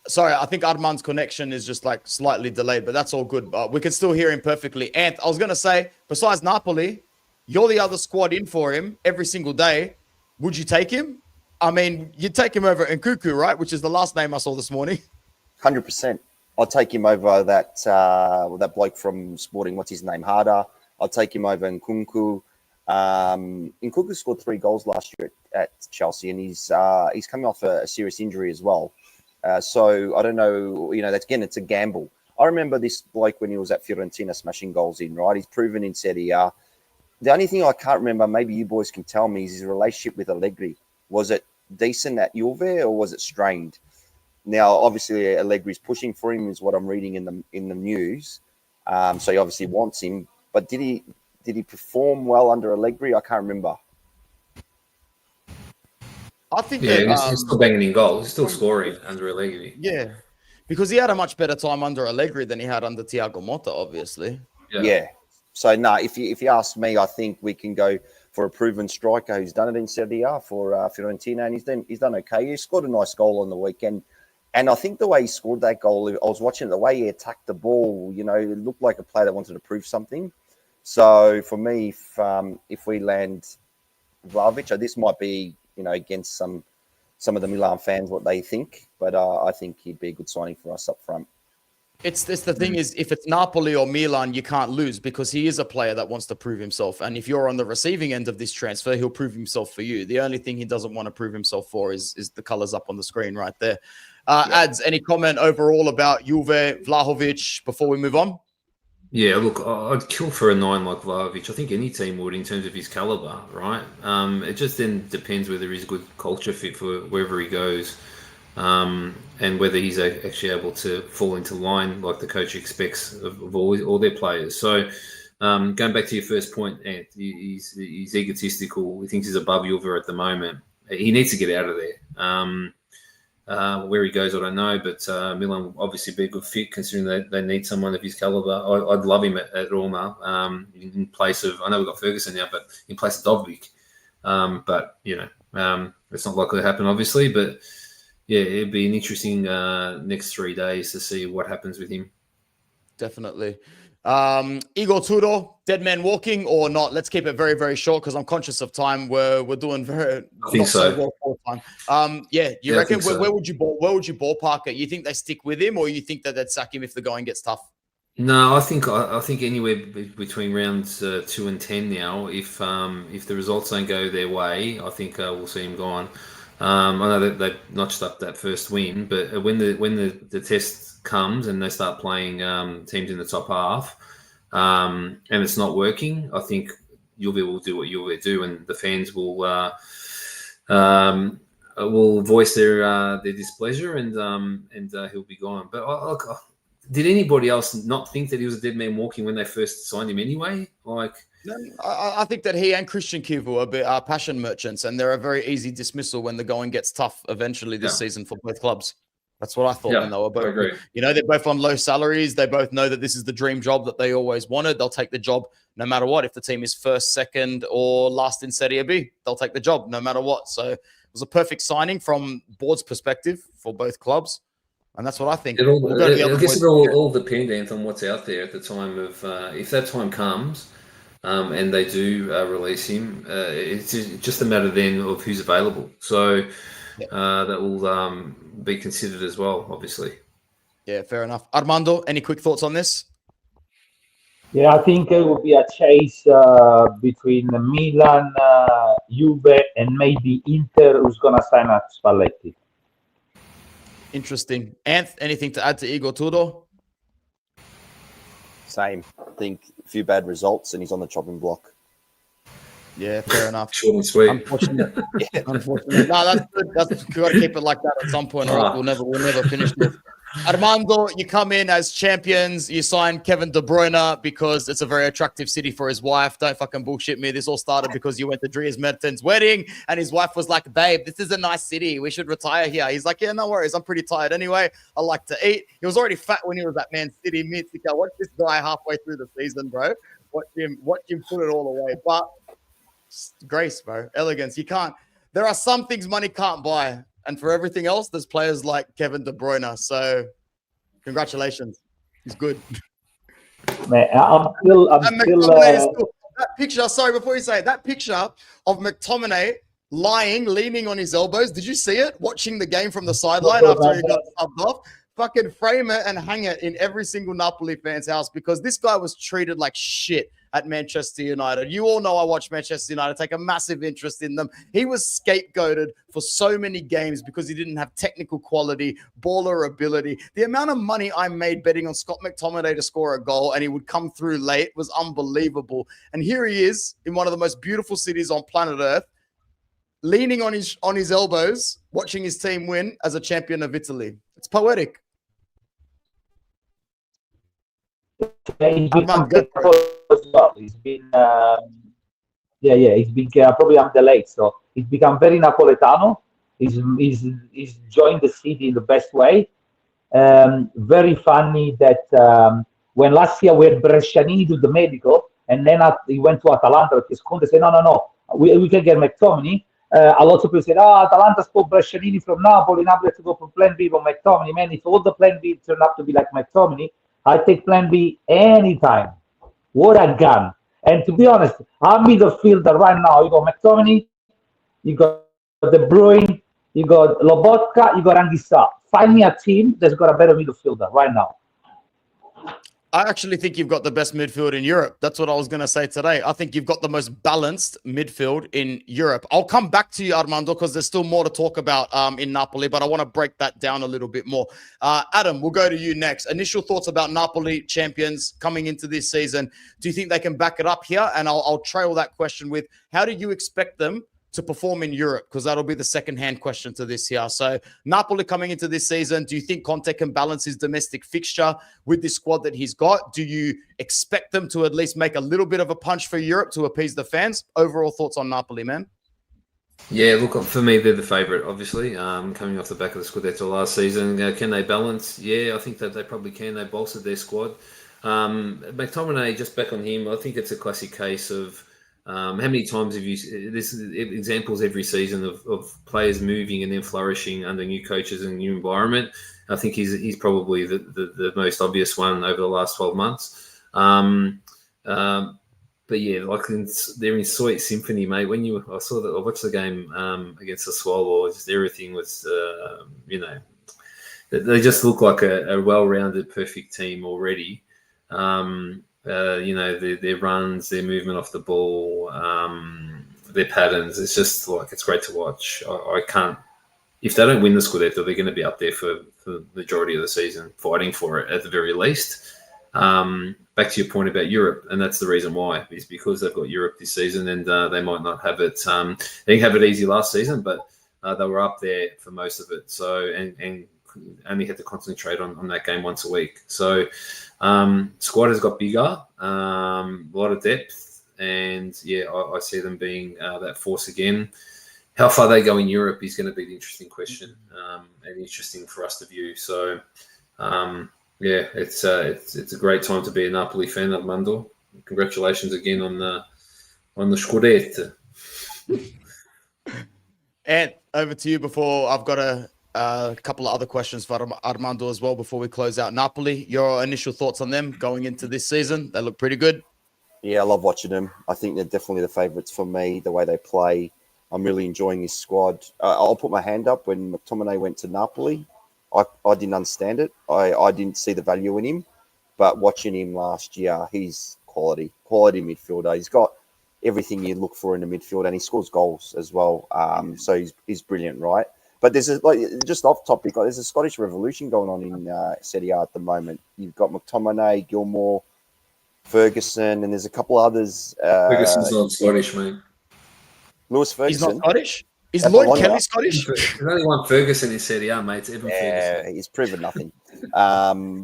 Sorry, I think Armand's connection is just like slightly delayed, but that's all good. We can still hear him perfectly. And I was going to say, besides Napoli, you're the other squad in for him every single day. Would you take him? I mean, you'd take him over Nkuku, right? Which is the last name I saw this morning. 100%. I'll take him over that bloke from Sporting. What's his name? Harder. I'll take him over Nkunku. Nkunku scored 3 goals last year at Chelsea, and he's coming off a serious injury as well. So I don't know. It's a gamble. I remember this bloke when he was at Fiorentina smashing goals in. Right, he's proven in Serie A. The only thing I can't remember, maybe you boys can tell me, is his relationship with Allegri. Was it decent at Juve or was it strained? Now, obviously, Allegri's pushing for him, is what I'm reading in the news. So he obviously wants him. But did he perform well under Allegri? I can't remember. I think he's still banging in goals. He's still scoring under Allegri. Yeah, because he had a much better time under Allegri than he had under Thiago Motta, obviously. Yeah. So, if you ask me, I think we can go for a proven striker who's done it in Serie A for Fiorentina, and he's done okay. He scored a nice goal on the weekend. And I think the way he scored that goal, I was watching the way he attacked the ball, it looked like a player that wanted to prove something. So for me, if we land Vlahovic, this might be, against some of the Milan fans, what they think, but I think he'd be a good signing for us up front. It's the thing is, if it's Napoli or Milan, you can't lose because he is a player that wants to prove himself. And if you're on the receiving end of this transfer, he'll prove himself for you. The only thing he doesn't want to prove himself for is the colors up on the screen right there. Ads, any comment overall about Juve, Vlahovic before we move on? Yeah, look, I'd kill for a 9 like Vlahovic. I think any team would in terms of his caliber, right? It just then depends whether he's a good culture fit for wherever he goes. And whether he's actually able to fall into line like the coach expects of all their players. So going back to your first point, Ant, he's egotistical. He thinks he's above Juve at the moment. He needs to get out of there. Where he goes, I don't know, but Milan will obviously be a good fit considering they need someone of his caliber. I'd love him at Roma in place of, I know we've got Ferguson now, but in place of Dovbyk. But, it's not likely to happen, obviously, but yeah, it'd be an interesting next 3 days to see what happens with him. Definitely. Igor Tudor, dead man walking or not? Let's keep it very, very short because I'm conscious of time. We're doing very I think so. well for time. You reckon where would you ballpark it? You think they stick with him or you think that they'd sack him if the going gets tough? No, I think anywhere between rounds 2 and 10 now. If the results don't go their way, I think we'll see him gone. I know that they've notched up that first win, but when the test comes and they start playing teams in the top half, and it's not working, I think Juve will do what Juve do, and the fans will voice their displeasure, and he'll be gone. But did anybody else not think that he was a dead man walking when they first signed him anyway? I think that he and Christian Kivu are passion merchants, and they're a very easy dismissal when the going gets tough eventually this season for both clubs. That's what I thought when they were both. I agree. They're both on low salaries. They both know that this is the dream job that they always wanted. They'll take the job no matter what. If the team is first, second, or last in Serie B, they'll take the job no matter what. So it was a perfect signing from board's perspective for both clubs. And that's what I think. I guess it'll all depend on what's out there at the time of if that time comes. And they do release him. It's just a matter then of who's available. So that will be considered as well, obviously. Yeah, fair enough. Armando, any quick thoughts on this? Yeah, I think it will be a chase between Milan Juve and maybe Inter, who's going to sign up Spalletti. Interesting. Anth, anything to add to Igor Tudor? Same. I think a few bad results and he's on the chopping block. Yeah, fair enough. Short and sweet. Unfortunate. Unfortunate. No, that's good. That's got to keep it like that at some point, or else we'll never finish this. Armando, you come in as champions. You sign Kevin De Bruyne because it's a very attractive city for his wife. Don't fucking bullshit me. This all started because you went to Dries Mertens' wedding, and his wife was like, "Babe, this is a nice city. We should retire here." He's like, "Yeah, no worries. I'm pretty tired anyway. I like to eat." He was already fat when he was at Man City. Watch this guy halfway through the season, bro. Watch him put it all away. But grace, bro, elegance. You can't. There are some things money can't buy. And for everything else, there's players like Kevin De Bruyne. So, congratulations. He's good. Man, I'm still. That picture, sorry, before you say it, that picture of McTominay leaning on his elbows. Did you see it? Watching the game from the sideline after he got subbed off. Fucking frame it and hang it in every single Napoli fan's house because this guy was treated like shit at Manchester United. You all know I watch Manchester United, take a massive interest in them. He was scapegoated for so many games because he didn't have technical quality, baller ability. The amount of money I made betting on Scott McTominay to score a goal and he would come through late was unbelievable. And here he is in one of the most beautiful cities on planet Earth, leaning on his elbows, watching his team win as a champion of Italy. It's poetic. He's been He's been, he's been probably I'm delayed, so he's become very Napoletano. He's joined the city in the best way. Very funny that when last year we had Brescianini do the medical, and then he went to Atalanta because Conte said, no, we can get McTominay. A lot of people said, Atalanta spoke Brescianini from Napoli. Napoli had to go for Plan B for McTominay. Man, if all the Plan B turned up to be like McTominay, I take Plan B anytime. What a gun. And to be honest, our midfielder right now, you got McTominay, you got De Bruyne, you got Lobotka, you got Anguissa. Find me a team that's got a better midfielder right now. I actually think you've got the best midfield in Europe. That's what I was going to say today. I think you've got the most balanced midfield in Europe. I'll come back to you, Armando, because there's still more to talk about in Napoli, but I want to break that down a little bit more. Adam, we'll go to you next. Initial thoughts about Napoli champions coming into this season. Do you think they can back it up here? And I'll trail that question with, how do you expect them to perform in Europe? Because that'll be the second-hand question to this here. So Napoli coming into this season, do you think Conte can balance his domestic fixture with this squad that he's got? Do you expect them to at least make a little bit of a punch for Europe to appease the fans? Overall thoughts on Napoli, man? Yeah, look, for me, they're the favourite, obviously, coming off the back of the Scudetto last season. Can they balance? Yeah, I think that they probably can. They bolstered their squad. McTominay, just back on him, I think it's a classic case of how many times have you this examples every season of players moving and then flourishing under new coaches and new environment. I think he's probably the most obvious one over the last 12 months. But yeah, like they're in sweet symphony, mate. I watched the game against the Swallows, just everything was they just look like a well-rounded, perfect team already. Their runs, their movement off the ball, their patterns. It's just like, it's great to watch. I can't, if they don't win the Scudetto, they're going to be up there for the majority of the season, fighting for it at the very least. Back to your point about Europe, and that's the reason why, is because they've got Europe this season, and they might not have it. They didn't have it easy last season, but they were up there for most of it. So, and only had to concentrate on that game once a week. So, squad has got bigger, a lot of depth, and yeah, I see them being that force again. How far they go in Europe is going to be the interesting question, and interesting for us to view. So, yeah, it's a great time to be a Napoli fan, Armando. Congratulations again on the Scudetto. And over to you before I've got a couple of other questions for Armando as well before we close out Napoli. Your initial thoughts on them going into this season? They look pretty good. Yeah, I love watching them. I think they're definitely the favourites for me, the way they play. I'm really enjoying this squad. I'll put my hand up. When McTominay went to Napoli, I didn't understand it. I didn't see the value in him. But watching him last year, he's quality midfielder. everything you look for in the midfield, and he scores goals as well. So he's brilliant, right? But there's just off topic, there's a Scottish revolution going on in Serie A at the moment. You've got McTominay, Gilmore, Ferguson, and there's a couple others. Ferguson's not Scottish, mate. Lewis Ferguson. He's not Scottish? Is That's Lloyd Bologna. Kelly Scottish? There's only one Ferguson in Serie A, mate. It's Evan Ferguson. He's proven nothing.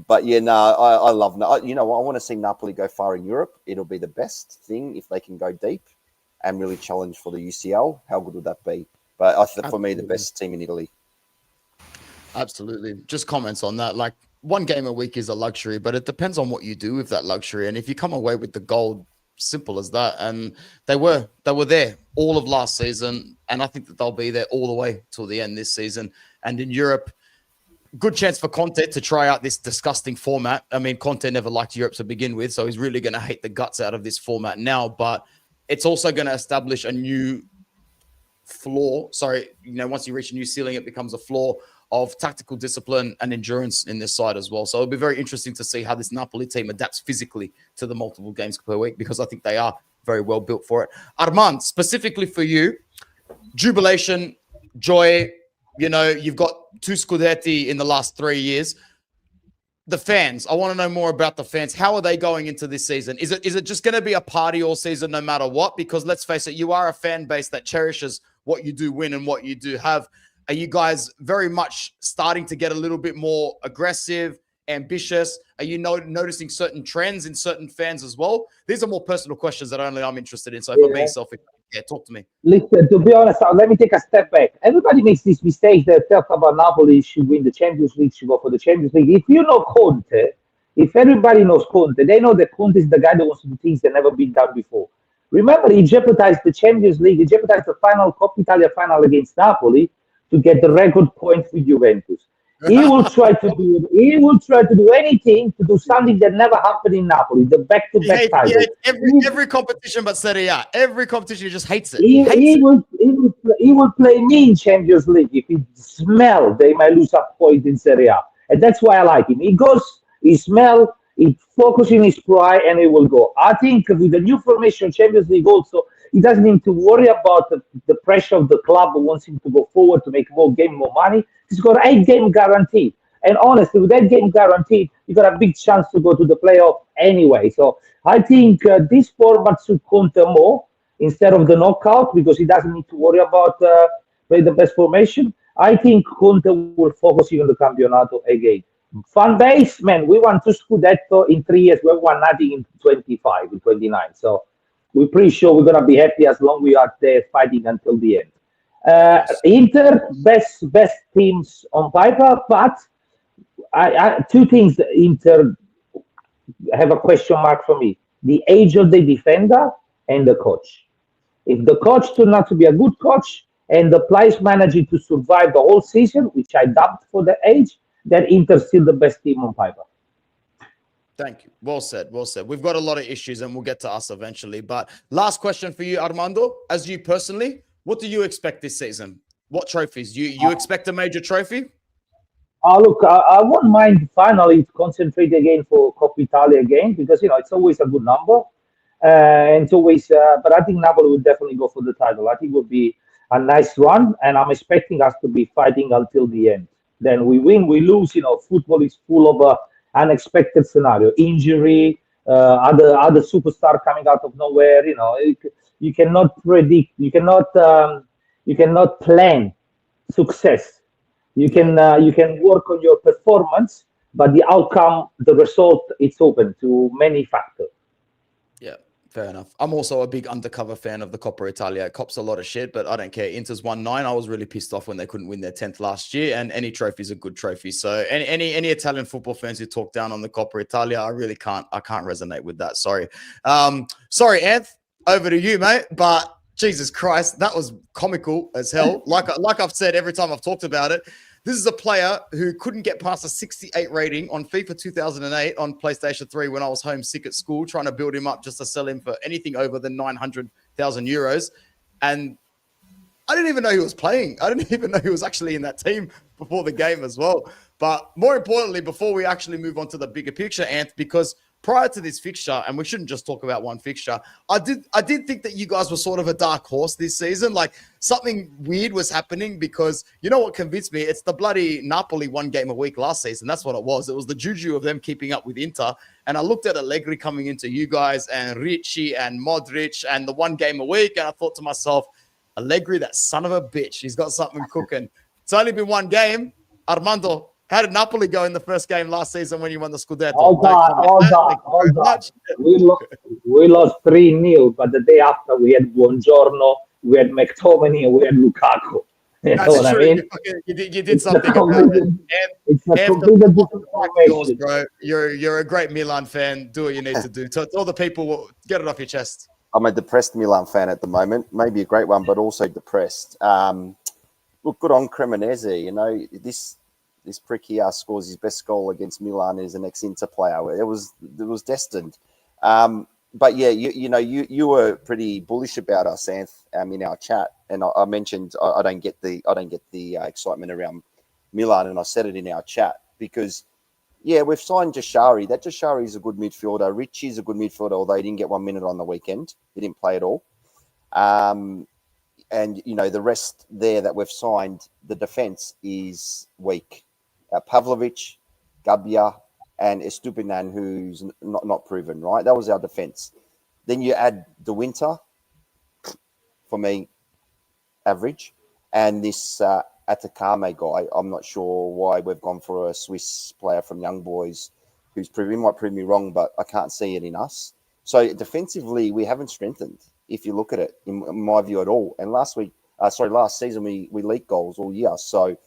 But yeah, no, I love. You know, I want to see Napoli go far in Europe. It'll be the best thing if they can go deep and really challenge for the UCL. How good would that be? But for me, the best team in Italy. Absolutely. Just comments on that. Like, one game a week is a luxury, but it depends on what you do with that luxury. And if you come away with the gold, simple as that. And they were there all of last season, and I think that they'll be there all the way till the end this season. And in Europe, good chance for Conte to try out this disgusting format. I mean, Conte never liked Europe to begin with, so he's really going to hate the guts out of this format now. But it's also going to establish a new floor. Sorry, once you reach a new ceiling, it becomes a floor of tactical discipline and endurance in this side as well. So it'll be very interesting to see how this Napoli team adapts physically to the multiple games per week, because I think they are very well built for it. Armand, specifically for you, jubilation, joy, you've got 2 Scudetti in the last 3 years. The fans, I want to know more about the fans. How are they going into this season? Is it just going to be a party all season no matter what? Because let's face it, you are a fan base that cherishes what you do win and what you do have. Are you guys very much starting to get a little bit more aggressive, ambitious? Are you noticing certain trends in certain fans as well? These are more personal questions that only I'm interested in. So for me, selfish, talk to me. Listen, to be honest, let me take a step back. Everybody makes this mistake that talk about Napoli should win the Champions League, should go for the Champions League. If you know Conte, if everybody knows Conte, they know that Conte is the guy that wants to do things that never been done before. Remember, he jeopardized the Champions League. He jeopardized the final Coppa Italia final against Napoli to get the record point with Juventus. He will try to do anything to do something that never happened in Napoli, the back-to-back title. Every competition but Serie A. Every competition, he just hates it. He will play me in Champions League if he smell they might lose a point in Serie A. And that's why I like him. He goes, he smell, he focus in his pride, and he will go. I think with the new formation Champions League also, he doesn't need to worry about the pressure of the club who wants him to go forward to make more money. He's got 8 game guaranteed. And honestly, with that game guaranteed, you got a big chance to go to the playoff anyway. So I think this format should count more instead of the knockout, because he doesn't need to worry about play the best formation. I think Conte will focus even on the Campionato again. Fan base, man, we won 2 Scudetto in 3 years. We won nothing in 25, in 29. So we're pretty sure we're going to be happy as long as we are there fighting until the end. Inter, best teams on paper, but I 2 things Inter have a question mark for me. The age of the defender and the coach. If the coach turned out to be a good coach and the players managing to survive the whole season, which I doubt for the age, then Inter's still the best team on paper. Thank you. Well said. Well said. We've got a lot of issues and we'll get to us eventually. But last question for you, Armando. As you personally, what do you expect this season? What trophies? You expect a major trophy? Look, I won't mind finally to concentrate again for Coppa Italia again, because, it's always a good number. And it's always, but I think Napoli will definitely go for the title. I think it would be a nice run, and I'm expecting us to be fighting until the end. Then we win, we lose. Football is full of unexpected scenario, injury, other superstar coming out of nowhere. You cannot predict, you cannot plan success. You can work on your performance, but the outcome, the result, it's open to many factors. Yeah, fair enough. I'm also a big undercover fan of the Coppa Italia. It cops a lot of shit, but I don't care. Inter's won 9. I was really pissed off when they couldn't win their 10th last year, and any trophy is a good trophy. So any Italian football fans who talk down on the Coppa Italia, I can't resonate with that. Sorry. Sorry, Anth, over to you, mate. But Jesus Christ, that was comical as hell. Like I've said every time I've talked about it, this is a player who couldn't get past a 68 rating on FIFA 2008 on PlayStation 3 when I was homesick at school, trying to build him up just to sell him for anything over than 900,000 euros. And I didn't even know he was playing. I didn't even know he was actually in that team before the game as well. But more importantly, before we actually move on to the bigger picture, Anth, because prior to this fixture, and we shouldn't just talk about one fixture, I did think that you guys were sort of a dark horse this season. Like something weird was happening because you know what convinced me? It's the bloody Napoli 1 game a week last season. That's what it was. It was the juju of them keeping up with Inter. And I looked at Allegri coming into you guys and Ricci and Modric and the 1 game a week. And I thought to myself, Allegri, that son of a bitch, he's got something cooking. It's only been 1 game. Armando, how did Napoli go in the first game last season when you won the Scudetto? Hold on. We lost 3-0, but the day after we had Buongiorno, we had McTominay, and we had Lukaku. You know what I mean? You did something about it. It's a completely different formation. Bro. You're a great Milan fan. Do what you need to do. To all the people, get it off your chest. I'm a depressed Milan fan at the moment. Maybe a great one, but also depressed. Look, good on Cremonese. You know, this prick here scores his best goal against Milan as an ex-Inter player. It was destined. But yeah, you were pretty bullish about us, Anth, in our chat, and I mentioned I don't get the excitement around Milan, and I said it in our chat because yeah, we've signed Jashari. That Jashari is a good midfielder. Ricci is a good midfielder, although he didn't get 1 minute on the weekend. He didn't play at all. And you know the rest there that we've signed, the defense is weak. Pavlovic, Gabbia, and Estupinan, who's not proven, right? That was our defense. Then you add the Winter, for me, average. And this Atakame guy, I'm not sure why we've gone for a Swiss player from Young Boys who's proven, he might prove me wrong, but I can't see it in us. So defensively, we haven't strengthened, if you look at it, in my view at all. And last season, we leaked goals all year. So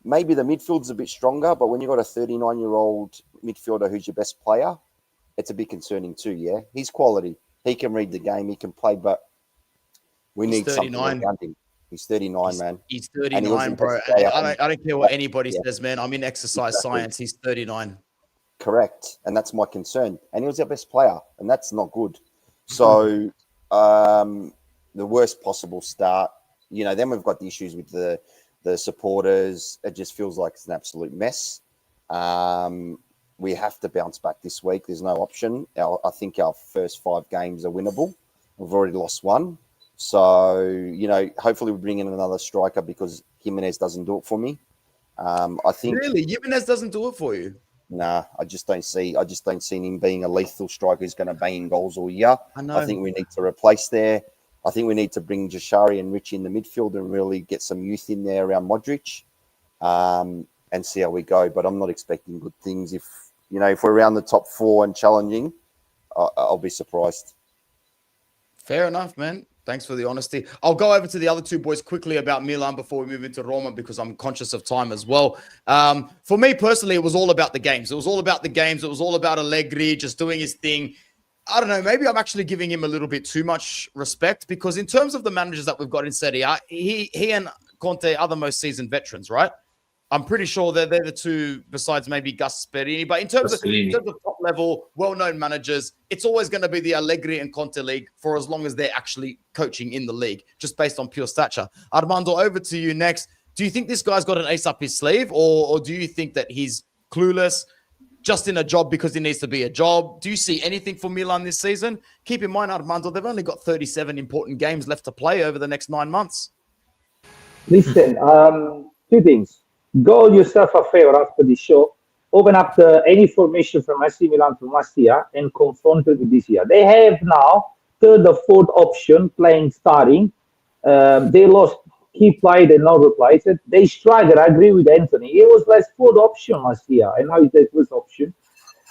maybe the midfield's a bit stronger, but when you've got a 39-year-old midfielder who's your best player, it's a bit concerning too, yeah? He's quality. He can read the game. He can play, but we need something around him. He's 39, man. He's 39, bro. I don't care what anybody says, man. I'm in exercise science. He's 39. Correct. And that's my concern. And he was our best player, and that's not good. So the worst possible start. You know, then we've got the issues with the supporters. It just feels like it's an absolute mess. We have to bounce back this week. There's no option. I think our first 5 games are winnable. We've already lost 1. So, you know, hopefully we bring in another striker because Jimenez doesn't do it for me. I think really Jimenez doesn't do it for you. Nah, I just don't see him being a lethal striker who's going to bang in goals all year. I think we need to replace there. I think we need to bring Jashari and Ricci in the midfield and really get some youth in there around Modric, and see how we go. But I'm not expecting good things. If we're around the top 4 and challenging, I'll be surprised. Fair enough, man. Thanks for the honesty. I'll go over to the other 2 boys quickly about Milan before we move into Roma because I'm conscious of time as well. For me personally, it was all about the games. It was all about the games. It was all about Allegri just doing his thing. I don't know. Maybe I'm actually giving him a little bit too much respect because in terms of the managers that we've got in Serie A, he and Conte are the most seasoned veterans, right? I'm pretty sure they're the 2 besides maybe Gus Sperini. But in terms of top level, well-known managers, it's always going to be the Allegri and Conte league for as long as they're actually coaching in the league, just based on pure stature. Armando, over to you next. Do you think this guy's got an ace up his sleeve or do you think that he's clueless, just in a job because he needs to be a job? Do you see anything for Milan this season? Keep in mind, Armando, they've only got 37 important games left to play over the next 9 months. Listen, 2 things. Go yourself a favor after the show. Open up any formation from AC Milan from last year and confront it with this year. They have now 3rd or 4th option playing starting. They lost key player, they not replaced it. They struggled. I agree with Anthony. It was like 4th option last year, and now it's the 1st option.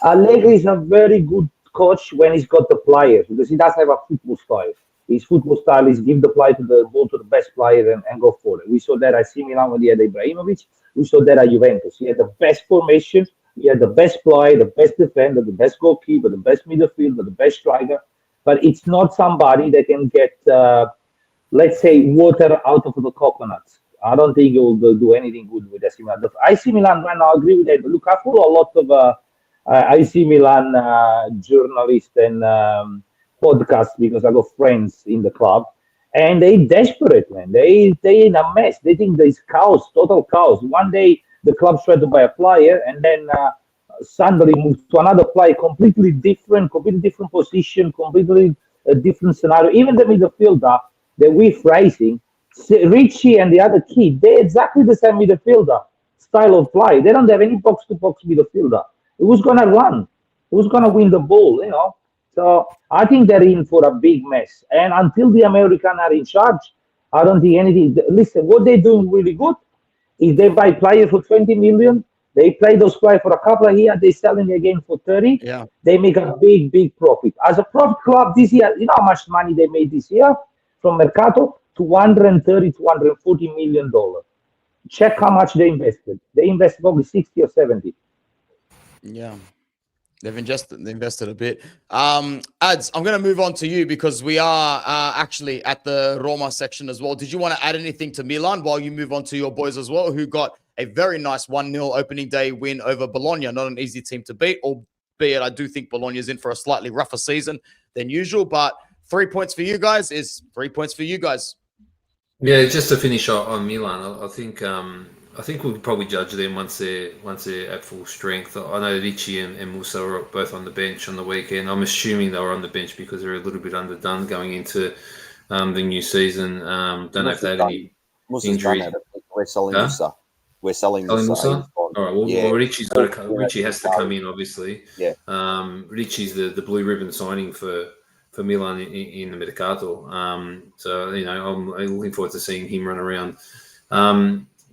Allegri is a very good coach when he's got the players because he does have a football style. His football style is give the ball to the best player and go for it. We saw that at AC Milan when he had Ibrahimovic. We saw that at Juventus. He had the best formation. He had the best player, the best defender, the best goalkeeper, the best midfielder, the best striker. But it's not somebody that can get, let's say, water out of the coconuts. I don't think he will do anything good with AC Milan. AC Milan right now, I agree with that. Look, I follow a lot of AC Milan journalists and podcasts because I got friends in the club. And they desperate, man. They in a mess. They think there's chaos, total chaos. One day the club's trying to buy a player, and then Suddenly moved to another play, completely different position, completely different scenario. Even the midfielder that we're facing, Richie and the other kid, they're exactly the same midfielder style of play. They don't have any box-to-box midfielder. Who's going to run? Who's going to win the ball, you know? So I think they're in for a big mess. And until the Americans are in charge, I don't think anything. Listen, what they're doing really good is they buy players for 20 million. They play those players for a couple of years. They selling again for 30. Yeah. They make a big profit. As a profit club this year, you know how much money they made this year from Mercato? 230, 240 million dollars. Check how much they invested. They invested probably 60 or 70. Yeah. They've invested a bit. Ads, I'm going to move on to you because we are actually at the Roma section as well. Did you want to add anything to Milan while you move on to your boys as well, who got a very nice 1-0 opening day win over Bologna? Not an easy team to beat, albeit I do think Bologna is in for a slightly rougher season than usual. But 3 points for you guys is 3 points for you guys. Yeah, just to finish on Milan, I think we'll probably judge them once they're at full strength. I know Ricci and Musa were both on the bench on the weekend. I'm assuming they were on the bench because they're a little bit underdone going into the new season. Don't know if they had any injuries. We're selling Musa. We're selling Musa. All right. Well, yeah. Ricci has to come in, obviously. Yeah. Ricci's the blue ribbon signing for Milan in the Mercato. So I'm looking forward to seeing him run around.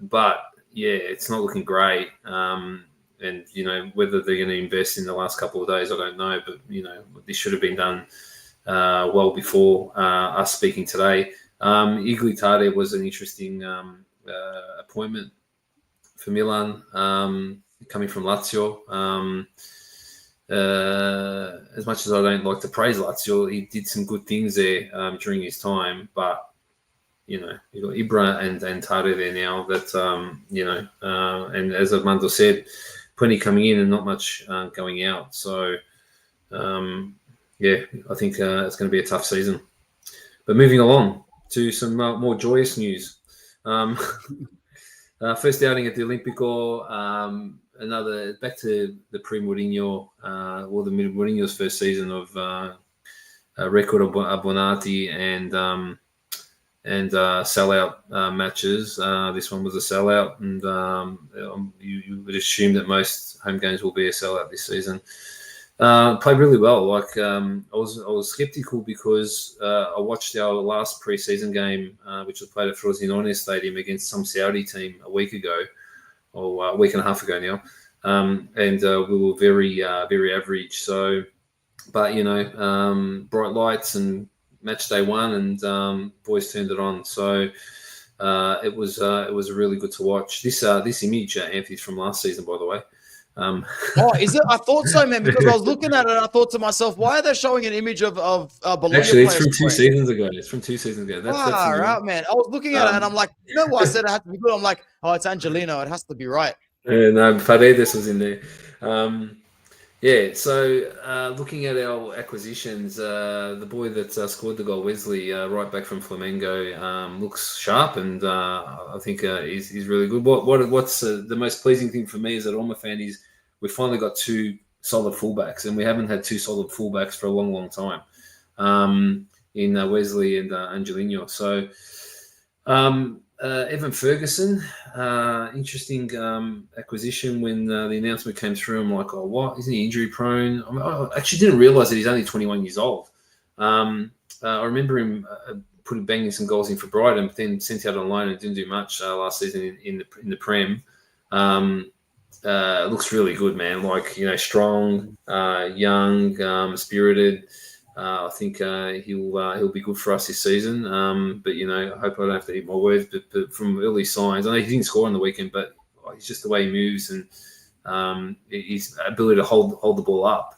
But yeah, it's not looking great. And whether they're going to invest in the last couple of days, I don't know. But this should have been done well before us speaking today. Iglitare was an interesting appointment for Milan, coming from Lazio. As much as I don't like to praise Lazio, he did some good things there during his time. But you've got Ibra and Tare there now. That and as Armando said, plenty coming in and not much going out. So I think it's going to be a tough season. But moving along to some more joyous news. First outing at the Olimpico. Another back to the pre-Mourinho, the Mourinho's first season of record abbonati and sellout matches. This one was a sellout, and you would assume that most home games will be a sellout this season. Played really well. I was skeptical because I watched our last pre-season game, which was played at Frosinone Stadium against some Saudi team a week ago, or a week and a half ago now, and we were very average. So, but bright lights and match day one, and boys turned it on. So it was really good to watch. This image, Anthony's from last season, by the way. Is it? I thought so, man, because I was looking at it and I thought to myself, why are they showing an image of Bologna? Actually, it's from 2 seasons ago. That's right, man. I was looking at it and I'm like, I said it had to be good. I'm like, oh, it's Angelino. It has to be right. No, Paredes was in there. So looking at our acquisitions, the boy that scored the goal, Wesley, right back from Flamengo, looks sharp, and I think he's really good. What's the most pleasing thing for me as a Roma fan is we finally got 2 solid fullbacks, and we haven't had 2 solid fullbacks for a long time in Wesley and Angelino. So Evan Ferguson, interesting acquisition. When the announcement came through, I'm like, oh, what? Isn't he injury prone? I actually didn't realize that he's only 21 years old. I remember him banging some goals in for Brighton, but then sent out on loan and didn't do much last season in the Prem. Looks really good, man. Strong, young, spirited. I think he'll be good for us this season. But I hope I don't have to eat my words. But from early signs, I know he didn't score on the weekend, but it's just the way he moves and his ability to hold the ball up.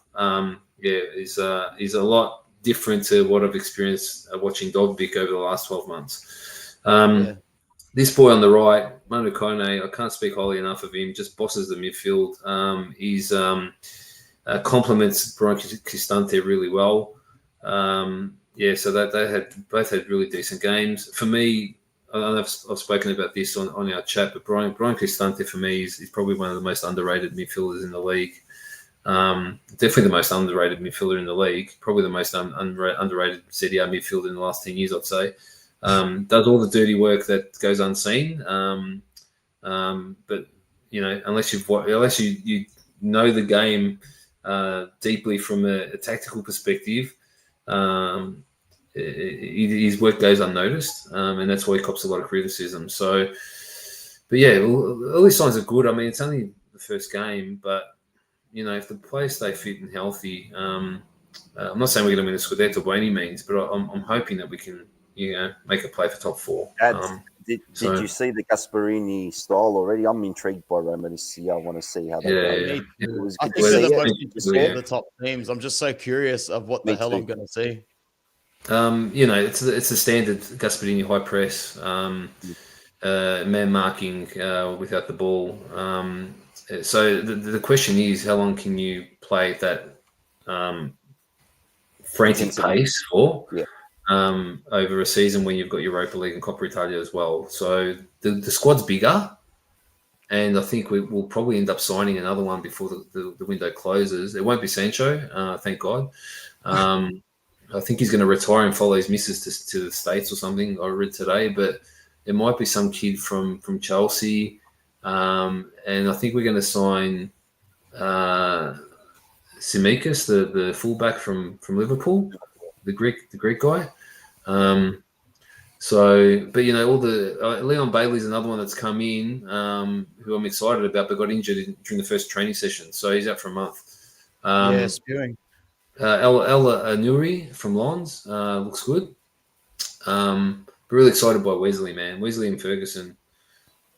Is a lot different to what I've experienced watching Dogvik over the last 12 months. This boy on the right, Manu Kone, I can't speak highly enough of him. Just bosses the midfield. He's complements Brian Cristante really well. So they both had really decent games. For me, I've spoken about this on our chat, but Brian Cristante for me is probably one of the most underrated midfielders in the league. Definitely the most underrated midfielder in the league. Probably the most underrated Serie A midfielder in the last 10 years, I'd say. Does all the dirty work that goes unseen. But unless you know the game deeply from a tactical perspective, his work goes unnoticed, and that's why he cops a lot of criticism. So, but yeah, early signs are good. I mean, it's only the first game, but if the players stay fit and healthy, I'm not saying we're going to win the Scudetto by any means, but I'm hoping that we can, make a play for top four. Did you see the Gasperini style already? I'm intrigued by Roma this year. I want to see how they go. I think they're the most interesting of the top teams. I'm just so curious of what the hell I'm going to see. It's the standard Gasperini high press, man marking without the ball. So the question is, how long can you play at that frantic pace for? Yeah. Over a season when you've got Europa League and Coppa Italia as well. So the squad's bigger, and I think we'll probably end up signing another one before the window closes. It won't be Sancho, thank God. I think he's going to retire and follow his missus to the States or something, I read today, but it might be some kid from Chelsea. And I think we're going to sign Tsimikas, the fullback from Liverpool, the Greek guy. All the Leon Bailey's another one that's come in, who I'm excited about, but got injured during the first training session, so he's out for a month. Spewing. Ella Anuri from Lons looks good. Really excited by Wesley, man. Wesley and Ferguson.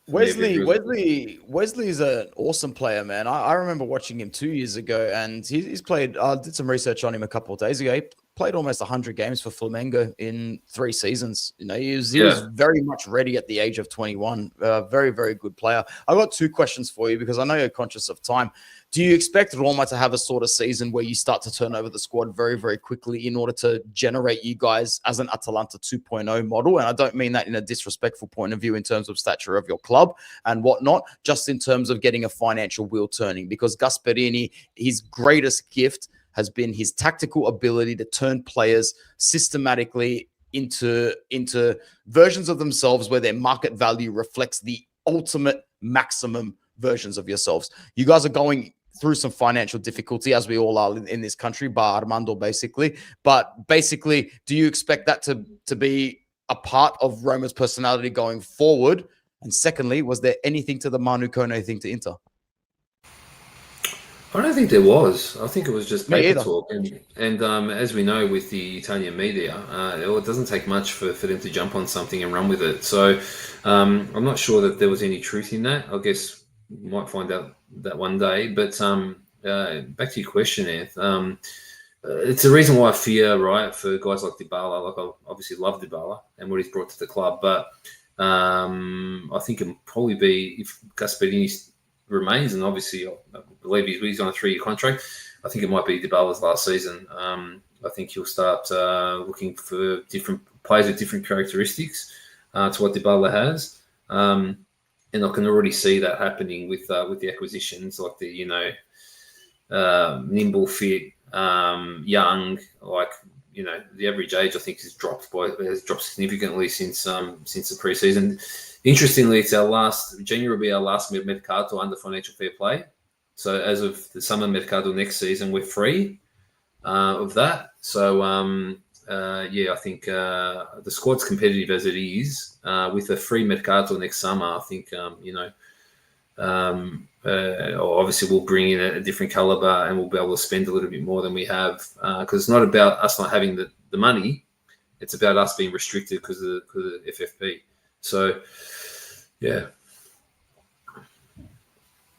Wesley is an awesome player, man. I remember watching him 2 years ago, and he's played. I did some research on him a couple of days ago. He played almost 100 games for Flamengo in 3 seasons. He was very much ready at the age of 21. Very, very good player. I've got 2 questions for you because I know you're conscious of time. Do you expect Roma to have a sort of season where you start to turn over the squad very, very quickly in order to generate you guys as an Atalanta 2.0 model? And I don't mean that in a disrespectful point of view in terms of stature of your club and whatnot, just in terms of getting a financial wheel turning, because Gasperini, his greatest gift has been his tactical ability to turn players systematically into versions of themselves where their market value reflects the ultimate maximum versions of yourselves. You guys are going through some financial difficulty, as we all are in this country, bar Armando, basically. But basically, do you expect that to be a part of Roma's personality going forward? And secondly, was there anything to the Manu Kone thing to Inter? I don't think there was. I think it was just paper talk. And as we know with the Italian media, it doesn't take much for them to jump on something and run with it. So I'm not sure that there was any truth in that. I guess we might find out that one day. But back to your question, Anth. It's the reason why I fear, right, for guys like Dybala. Like, I obviously love Dybala and what he's brought to the club. But I think it will probably be, if Gasperini remains, and obviously I believe he's on a 3-year contract, I think it might be Dybala's last season. I think he'll start looking for different players with different characteristics to what Dybala has. And I can already see that happening with the acquisitions, like the nimble, fit, young. Like, the average age I think has dropped significantly since the preseason. Interestingly, it's January will be our last Mercato under financial fair play. So as of the summer Mercato next season, we're free of that. So I think the squad's competitive as it is. With a free Mercato next summer, I think obviously we'll bring in a different caliber and we'll be able to spend a little bit more than we have, because it's not about us not having the money. It's about us being restricted because of the FFP. So, yeah.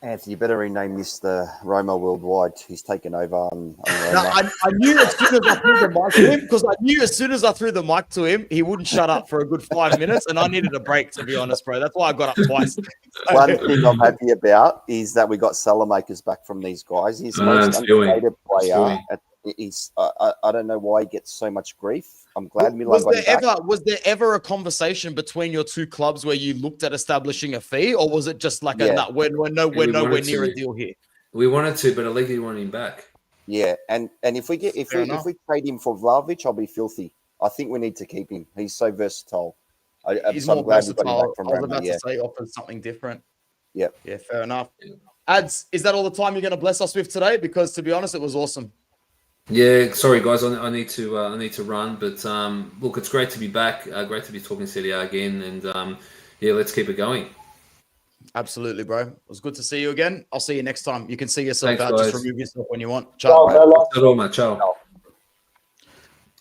Anthony, you better rename this the Roma Worldwide. He's taken over on Roma. No, I knew as soon as I threw the mic to him, because I knew as soon as I threw the mic to him, he wouldn't shut up for a good 5 minutes, and I needed a break, to be honest, bro. That's why I got up twice. One thing I'm happy about is that we got Salamakers back from these guys. He's the most underrated player. I don't know why he gets so much grief. I'm glad Milan was there ever a conversation between your two clubs where you looked at establishing a fee, or was it just like we're nowhere near a deal here? We wanted to, but Allegri wanted him back. Yeah, and if we trade him for Vlahovic, I'll be filthy. I think we need to keep him. He's so versatile. He's I'm more glad we got him versatile. back from I was Roma. about to say offers something different. Yep. Yeah, fair enough. Ads, is that all the time you're going to bless us with today? Because to be honest, it was awesome. Yeah, sorry guys, I need to run, but look, it's great to be back. Great to be talking Serie A again, and yeah, let's keep it going. Absolutely, bro. It was good to see you again. I'll see you next time. You can see yourself Thanks, out. guys. Just remove yourself when you want. Ciao, Ciao.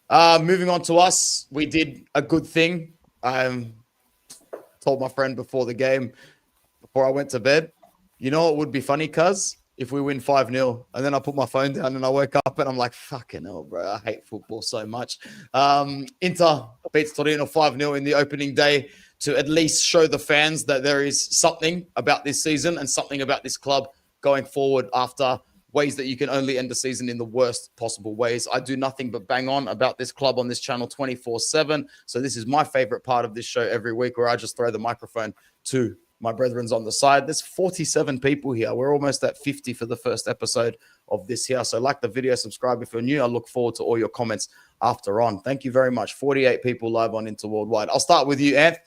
Ciao. Moving on to us, we did a good thing. Told my friend before the game, before I went to bed, you know what would be funny, cuz? If we win 5-0, and then I put my phone down and I wake up and I'm like, fucking hell, bro. I hate football so much. Inter beats Torino 5-0 in the opening day to at least show the fans that there is something about this season and something about this club going forward after ways that you can only end the season in the worst possible ways. I do nothing but bang on about this club on this channel 24/7. So this is my favorite part of this show every week, where I just throw the microphone to my brethren's on the side. There's 47 people here. We're almost at 50 for the first episode of this here. So like the video, subscribe if you're new. I look forward to all your comments after on. Thank you very much. 48 people live on Inter Worldwide. I'll start with you, Anth.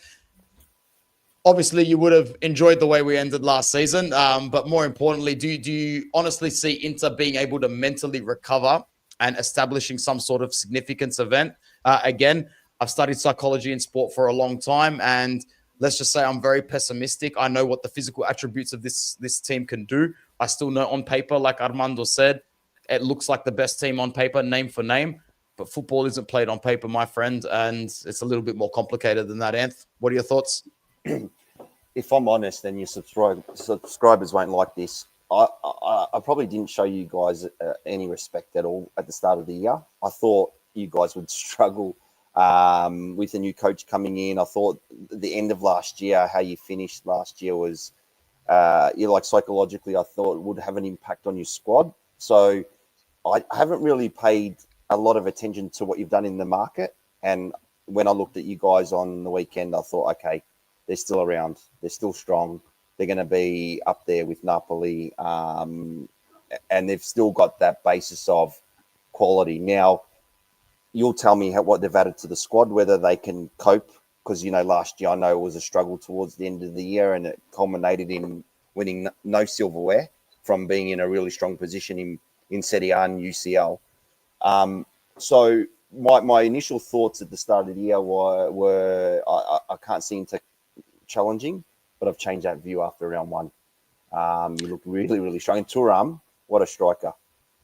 Obviously, you would have enjoyed the way we ended last season. But more importantly, do you honestly see Inter being able to mentally recover and establishing some sort of significance event? Again, I've studied psychology in sport for a long time, and let's just say I'm very pessimistic. I know what the physical attributes of this team can do. I still know on paper, like Armando said, it looks like the best team on paper, name for name. But football isn't played on paper, my friend, and it's a little bit more complicated than that. Anth, what are your thoughts? If I'm honest, then your subscribers won't like this. I probably didn't show you guys any respect at all at the start of the year. I thought you guys would struggle with a new coach coming in. I thought the end of last year, how you finished last year was, psychologically, I thought it would have an impact on your squad. So I haven't really paid a lot of attention to what you've done in the market. And when I looked at you guys on the weekend, I thought, okay, they're still around. They're still strong. They're going to be up there with Napoli. And they've still got that basis of quality. Now, you'll tell me what they've added to the squad, whether they can cope. Because, last year I know it was a struggle towards the end of the year, and it culminated in winning no silverware from being in a really strong position in Serie A and UCL. So my initial thoughts at the start of the year were I can't see Inter challenging, but I've changed that view after round one. You look really, really strong. And Thuram, what a striker.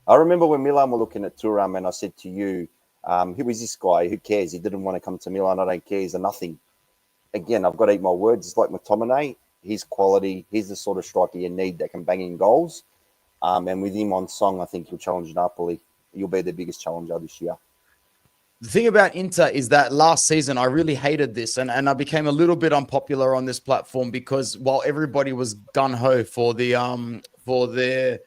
I remember when Milan were looking at Thuram, and I said to you, who is this guy? Who cares? He didn't want to come to Milan. I don't care. He's a nothing. Again, I've got to eat my words. It's like McTominay. He's quality. He's the sort of striker you need that can bang in goals. And with him on song, I think he'll challenge Napoli. He'll be the biggest challenger this year. The thing about Inter is that last season, I really hated this, and I became a little bit unpopular on this platform because while everybody was gun-ho for the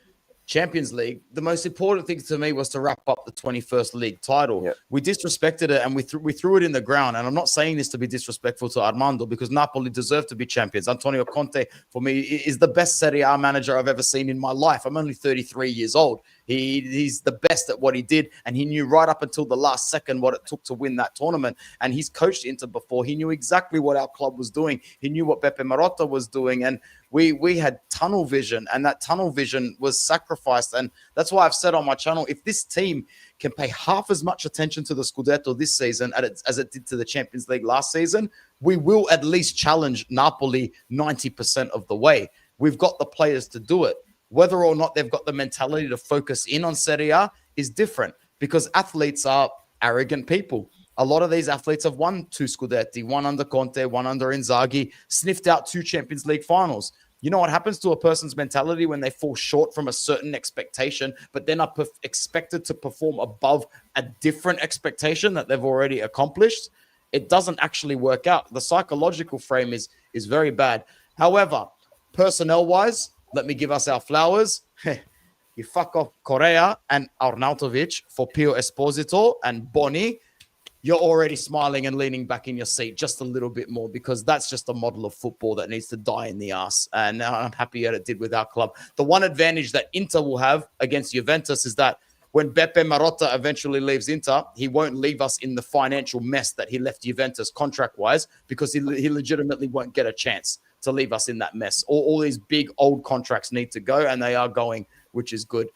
Champions League, the most important thing to me was to wrap up the 21st league title. Yep. We disrespected it, and we threw it in the ground. And I'm not saying this to be disrespectful to Armando, because Napoli deserve to be champions. Antonio Conte, for me, is the best Serie A manager I've ever seen in my life. I'm only 33 years old. He's the best at what he did, and he knew right up until the last second what it took to win that tournament. And he's coached Inter before. He knew exactly what our club was doing. He knew what Beppe Marotta was doing, and we had tunnel vision, and that tunnel vision was sacrificed. And that's why I've said on my channel, if this team can pay half as much attention to the Scudetto this season as it did to the Champions League last season, we will at least challenge Napoli 90% of the way. We've got the players to do it. Whether or not they've got the mentality to focus in on Serie A is different, because athletes are arrogant people. A lot of these athletes have won 2 Scudetti, one under Conte, one under Inzaghi, sniffed out 2 Champions League finals. You know what happens to a person's mentality when they fall short from a certain expectation, but then are expected to perform above a different expectation that they've already accomplished? It doesn't actually work out. The psychological frame is very bad. However, personnel-wise, let me give us our flowers. You fuck off Correa and Arnautovic for Pio Esposito and Boni. you're already smiling and leaning back in your seat just a little bit more, because that's just a model of football that needs to die in the ass. And I'm happy that it did with our club. The one advantage that Inter will have against Juventus is that when Beppe Marotta eventually leaves Inter, he won't leave us in the financial mess that he left Juventus contract-wise, because he legitimately won't get a chance to leave us in that mess. All these big old contracts need to go, and they are going, which is good.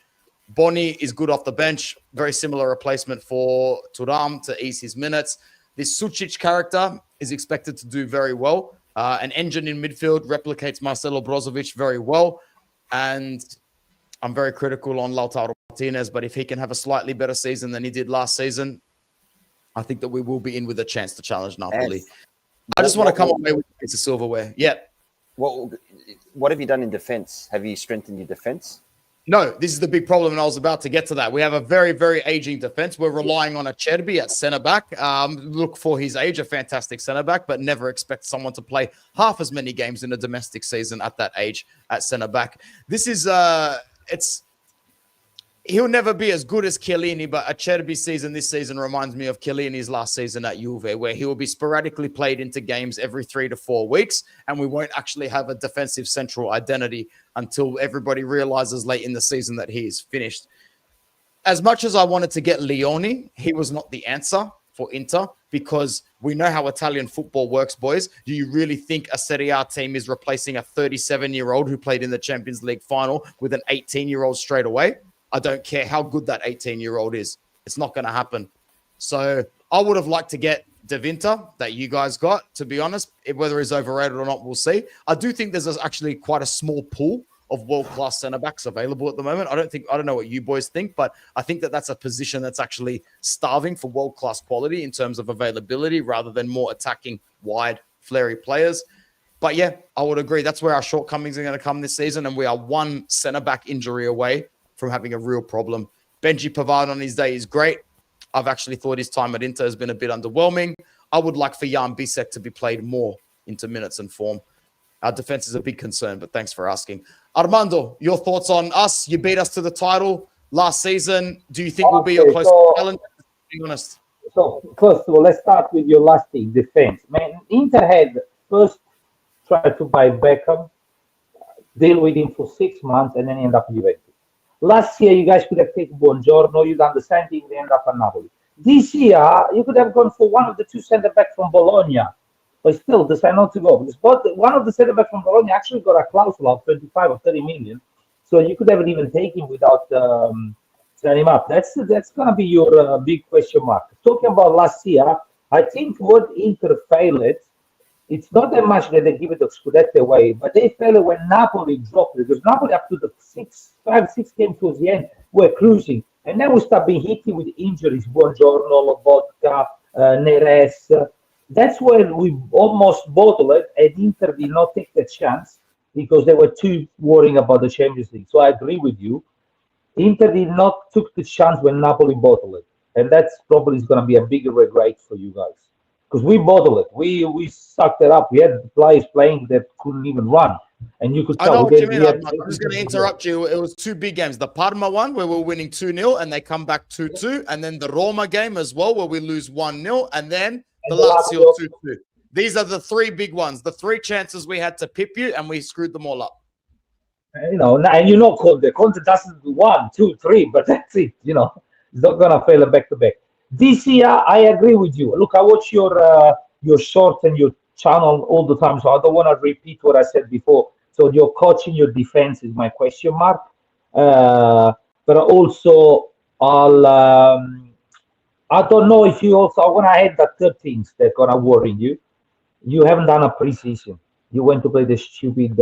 Boni is good off the bench. Very similar replacement for Thuram to ease his minutes. This Sucic character is expected to do very well. An engine in midfield replicates Marcelo Brozovic very well. And I'm very critical on Lautaro Martinez, but if he can have a slightly better season than he did last season, I think that we will be in with a chance to challenge Napoli. I just want to come away with a piece of silverware. Yeah. What have you done in defense? Have you strengthened your defense? No, this is the big problem, and I was about to get to that. We have a very, very aging defense. We're relying on Acerbi at centre-back. Look, for his age, a fantastic centre-back, but never expect someone to play half as many games in a domestic season at that age at centre-back. This is, he'll never be as good as Chiellini, but Acerbi's season this season reminds me of Chiellini's last season at Juve, where he will be sporadically played into games every 3 to 4 weeks, and we won't actually have a defensive central identity until everybody realizes late in the season that he is finished. As much as I wanted to get Leone, he was not the answer for Inter, because we know how Italian football works, boys. Do you really think a Serie A team is replacing a 37-year-old who played in the Champions League final with an 18-year-old straight away? I don't care how good that 18-year-old is. It's not going to happen. So I would have liked to get De Winter that you guys got, to be honest. Whether he's overrated or not, we'll see. I do think there's actually quite a small pool of world-class centre-backs available at the moment. I don't know what you boys think, but I think that that's a position that's actually starving for world-class quality in terms of availability, rather than more attacking, wide, flary players. But yeah, I would agree. That's where our shortcomings are going to come this season, and we are one centre-back injury away from having a real problem. Benji Pavard on his day is great. I've actually thought his time at Inter has been a bit underwhelming. I would like for Jan Bisek to be played more into minutes and form. Our defense is a big concern, but thanks for asking. Armando, your thoughts on us? You beat us to the title last season. Do you think we'll be your closest challenge? Be honest. So, first of all, let's start with your last thing, defense. Man, Inter had first tried to buy Beckham, deal with him for 6 months, and then end up in Juventus. Last year, you guys could have taken Buongiorno. You'd done the same thing. They end up at Napoli. This year, you could have gone for one of the two centre-backs from Bologna. But still, decided not to go. Because one of the centre-backs from Bologna actually got a clause of 25 or 30 million. So you could have even taken him without signing him up. That's going to be your big question mark. Talking about last year, I think what Inter failed, it's not that much that they give it the Scudetto away, but they failed when Napoli dropped it. Because Napoli, up to the 5-6 games towards the end, were cruising. And then we start being hit with injuries. Buongiorno, Lobotka, Neres. That's when we almost bottled it, and Inter did not take the chance because they were too worrying about the Champions League. So I agree with you. Inter did not took the chance when Napoli bottled it. And that's probably is going to be a bigger regret for you guys. Because we bottled it. We sucked it up. We had players playing that couldn't even run. And you could tell. I know what you mean. I'm just going to interrupt you. It was two big games. The Parma one, where we're winning 2-0, and they come back 2-2. And then the Roma game as well, where we lose 1-0. And then the Lazio 2-2. These are the three big ones. The three chances we had to pip you, and we screwed them all up. And Conte doesn't do 1, 2, 3, but that's it. It's not going to fail back to back. This year, I agree with you. Look, I watch your short and your channel all the time, so I don't want to repeat what I said before. So your coaching, your defense is my question mark. But also, I don't know if you also, I want to add that third things that are going to worry you. You haven't done a preseason. You went to play the stupid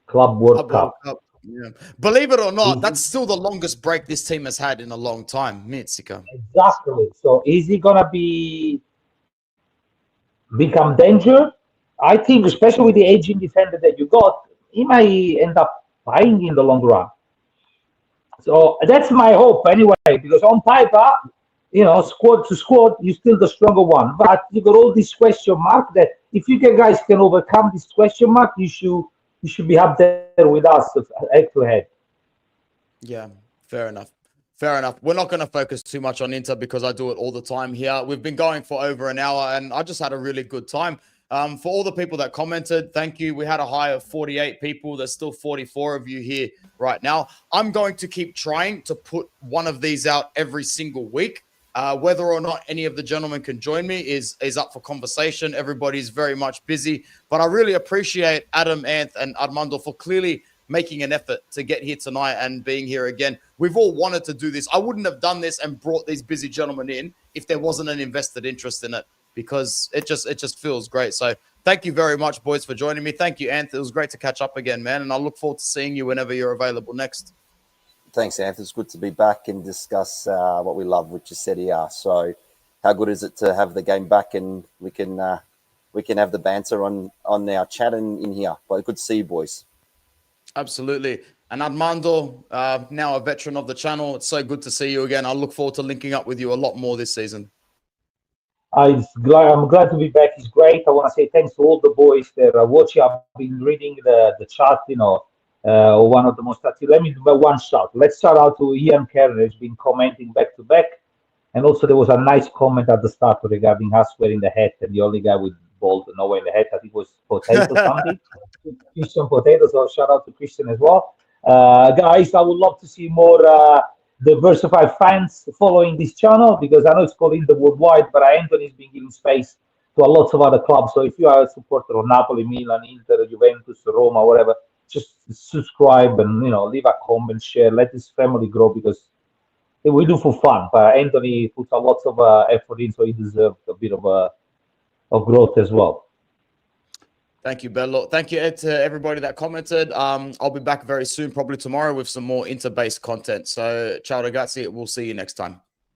Club World Cup. Yeah. Believe it or not, that's still the longest break this team has had in a long time, Mitsika. Exactly. So is he going to become danger? I think, especially with the aging defender that you got, he might end up buying in the long run. So that's my hope anyway, because on paper, squad to squad, you're still the stronger one. But you got all this question mark that if you guys can overcome this question mark, you should be up there with us head to head. Yeah, fair enough. Fair enough. We're not going to focus too much on Inter because I do it all the time here. We've been going for over an hour and I just had a really good time. For all the people that commented, thank you. We had a high of 48 people. There's still 44 of you here right now. I'm going to keep trying to put one of these out every single week. Whether or not any of the gentlemen can join me is up for conversation. Everybody's very much busy, but I really appreciate Adam, Anth, and Armando for clearly making an effort to get here tonight and being here again. We've all wanted to do this. I wouldn't have done this and brought these busy gentlemen in if there wasn't an invested interest in it, because it just feels great. So thank you very much, boys, for joining me. Thank you, Anth. It was great to catch up again, man. And I look forward to seeing you whenever you're available next. Thanks, Anth. It's good to be back and discuss what we love, which is Serie A. So how good is it to have the game back and we can have the banter on our chat and in here. But good to see you, boys. Absolutely. And Armando, now a veteran of the channel, it's so good to see you again. I look forward to linking up with you a lot more this season. I'm glad to be back. It's great. I want to say thanks to all the boys that are watching. I've been reading the chat, one of the most active. Let me do one shout. Let's shout out to Ian Kerner, who's been commenting back to back. And also there was a nice comment at the start regarding us wearing the hat, and the only guy with bald no wearing the hat, I think was Potato something. Christian Potato, so shout out to Christian as well. Guys, I would love to see more diversified fans following this channel, because I know it's called Inter Worldwide, but Anthony's been giving space to lots of other clubs. So if you are a supporter of Napoli, Milan, Inter, Juventus, Roma, whatever, just subscribe and leave a comment, share, let this family grow, because we do for fun. But Anthony puts a lots of effort in, so he deserves a bit of growth as well. Thank you, Bello. Thank you, Ed, to everybody that commented. I'll be back very soon, probably tomorrow, with some more Inter-based content. So, ciao ragazzi. We'll see you next time.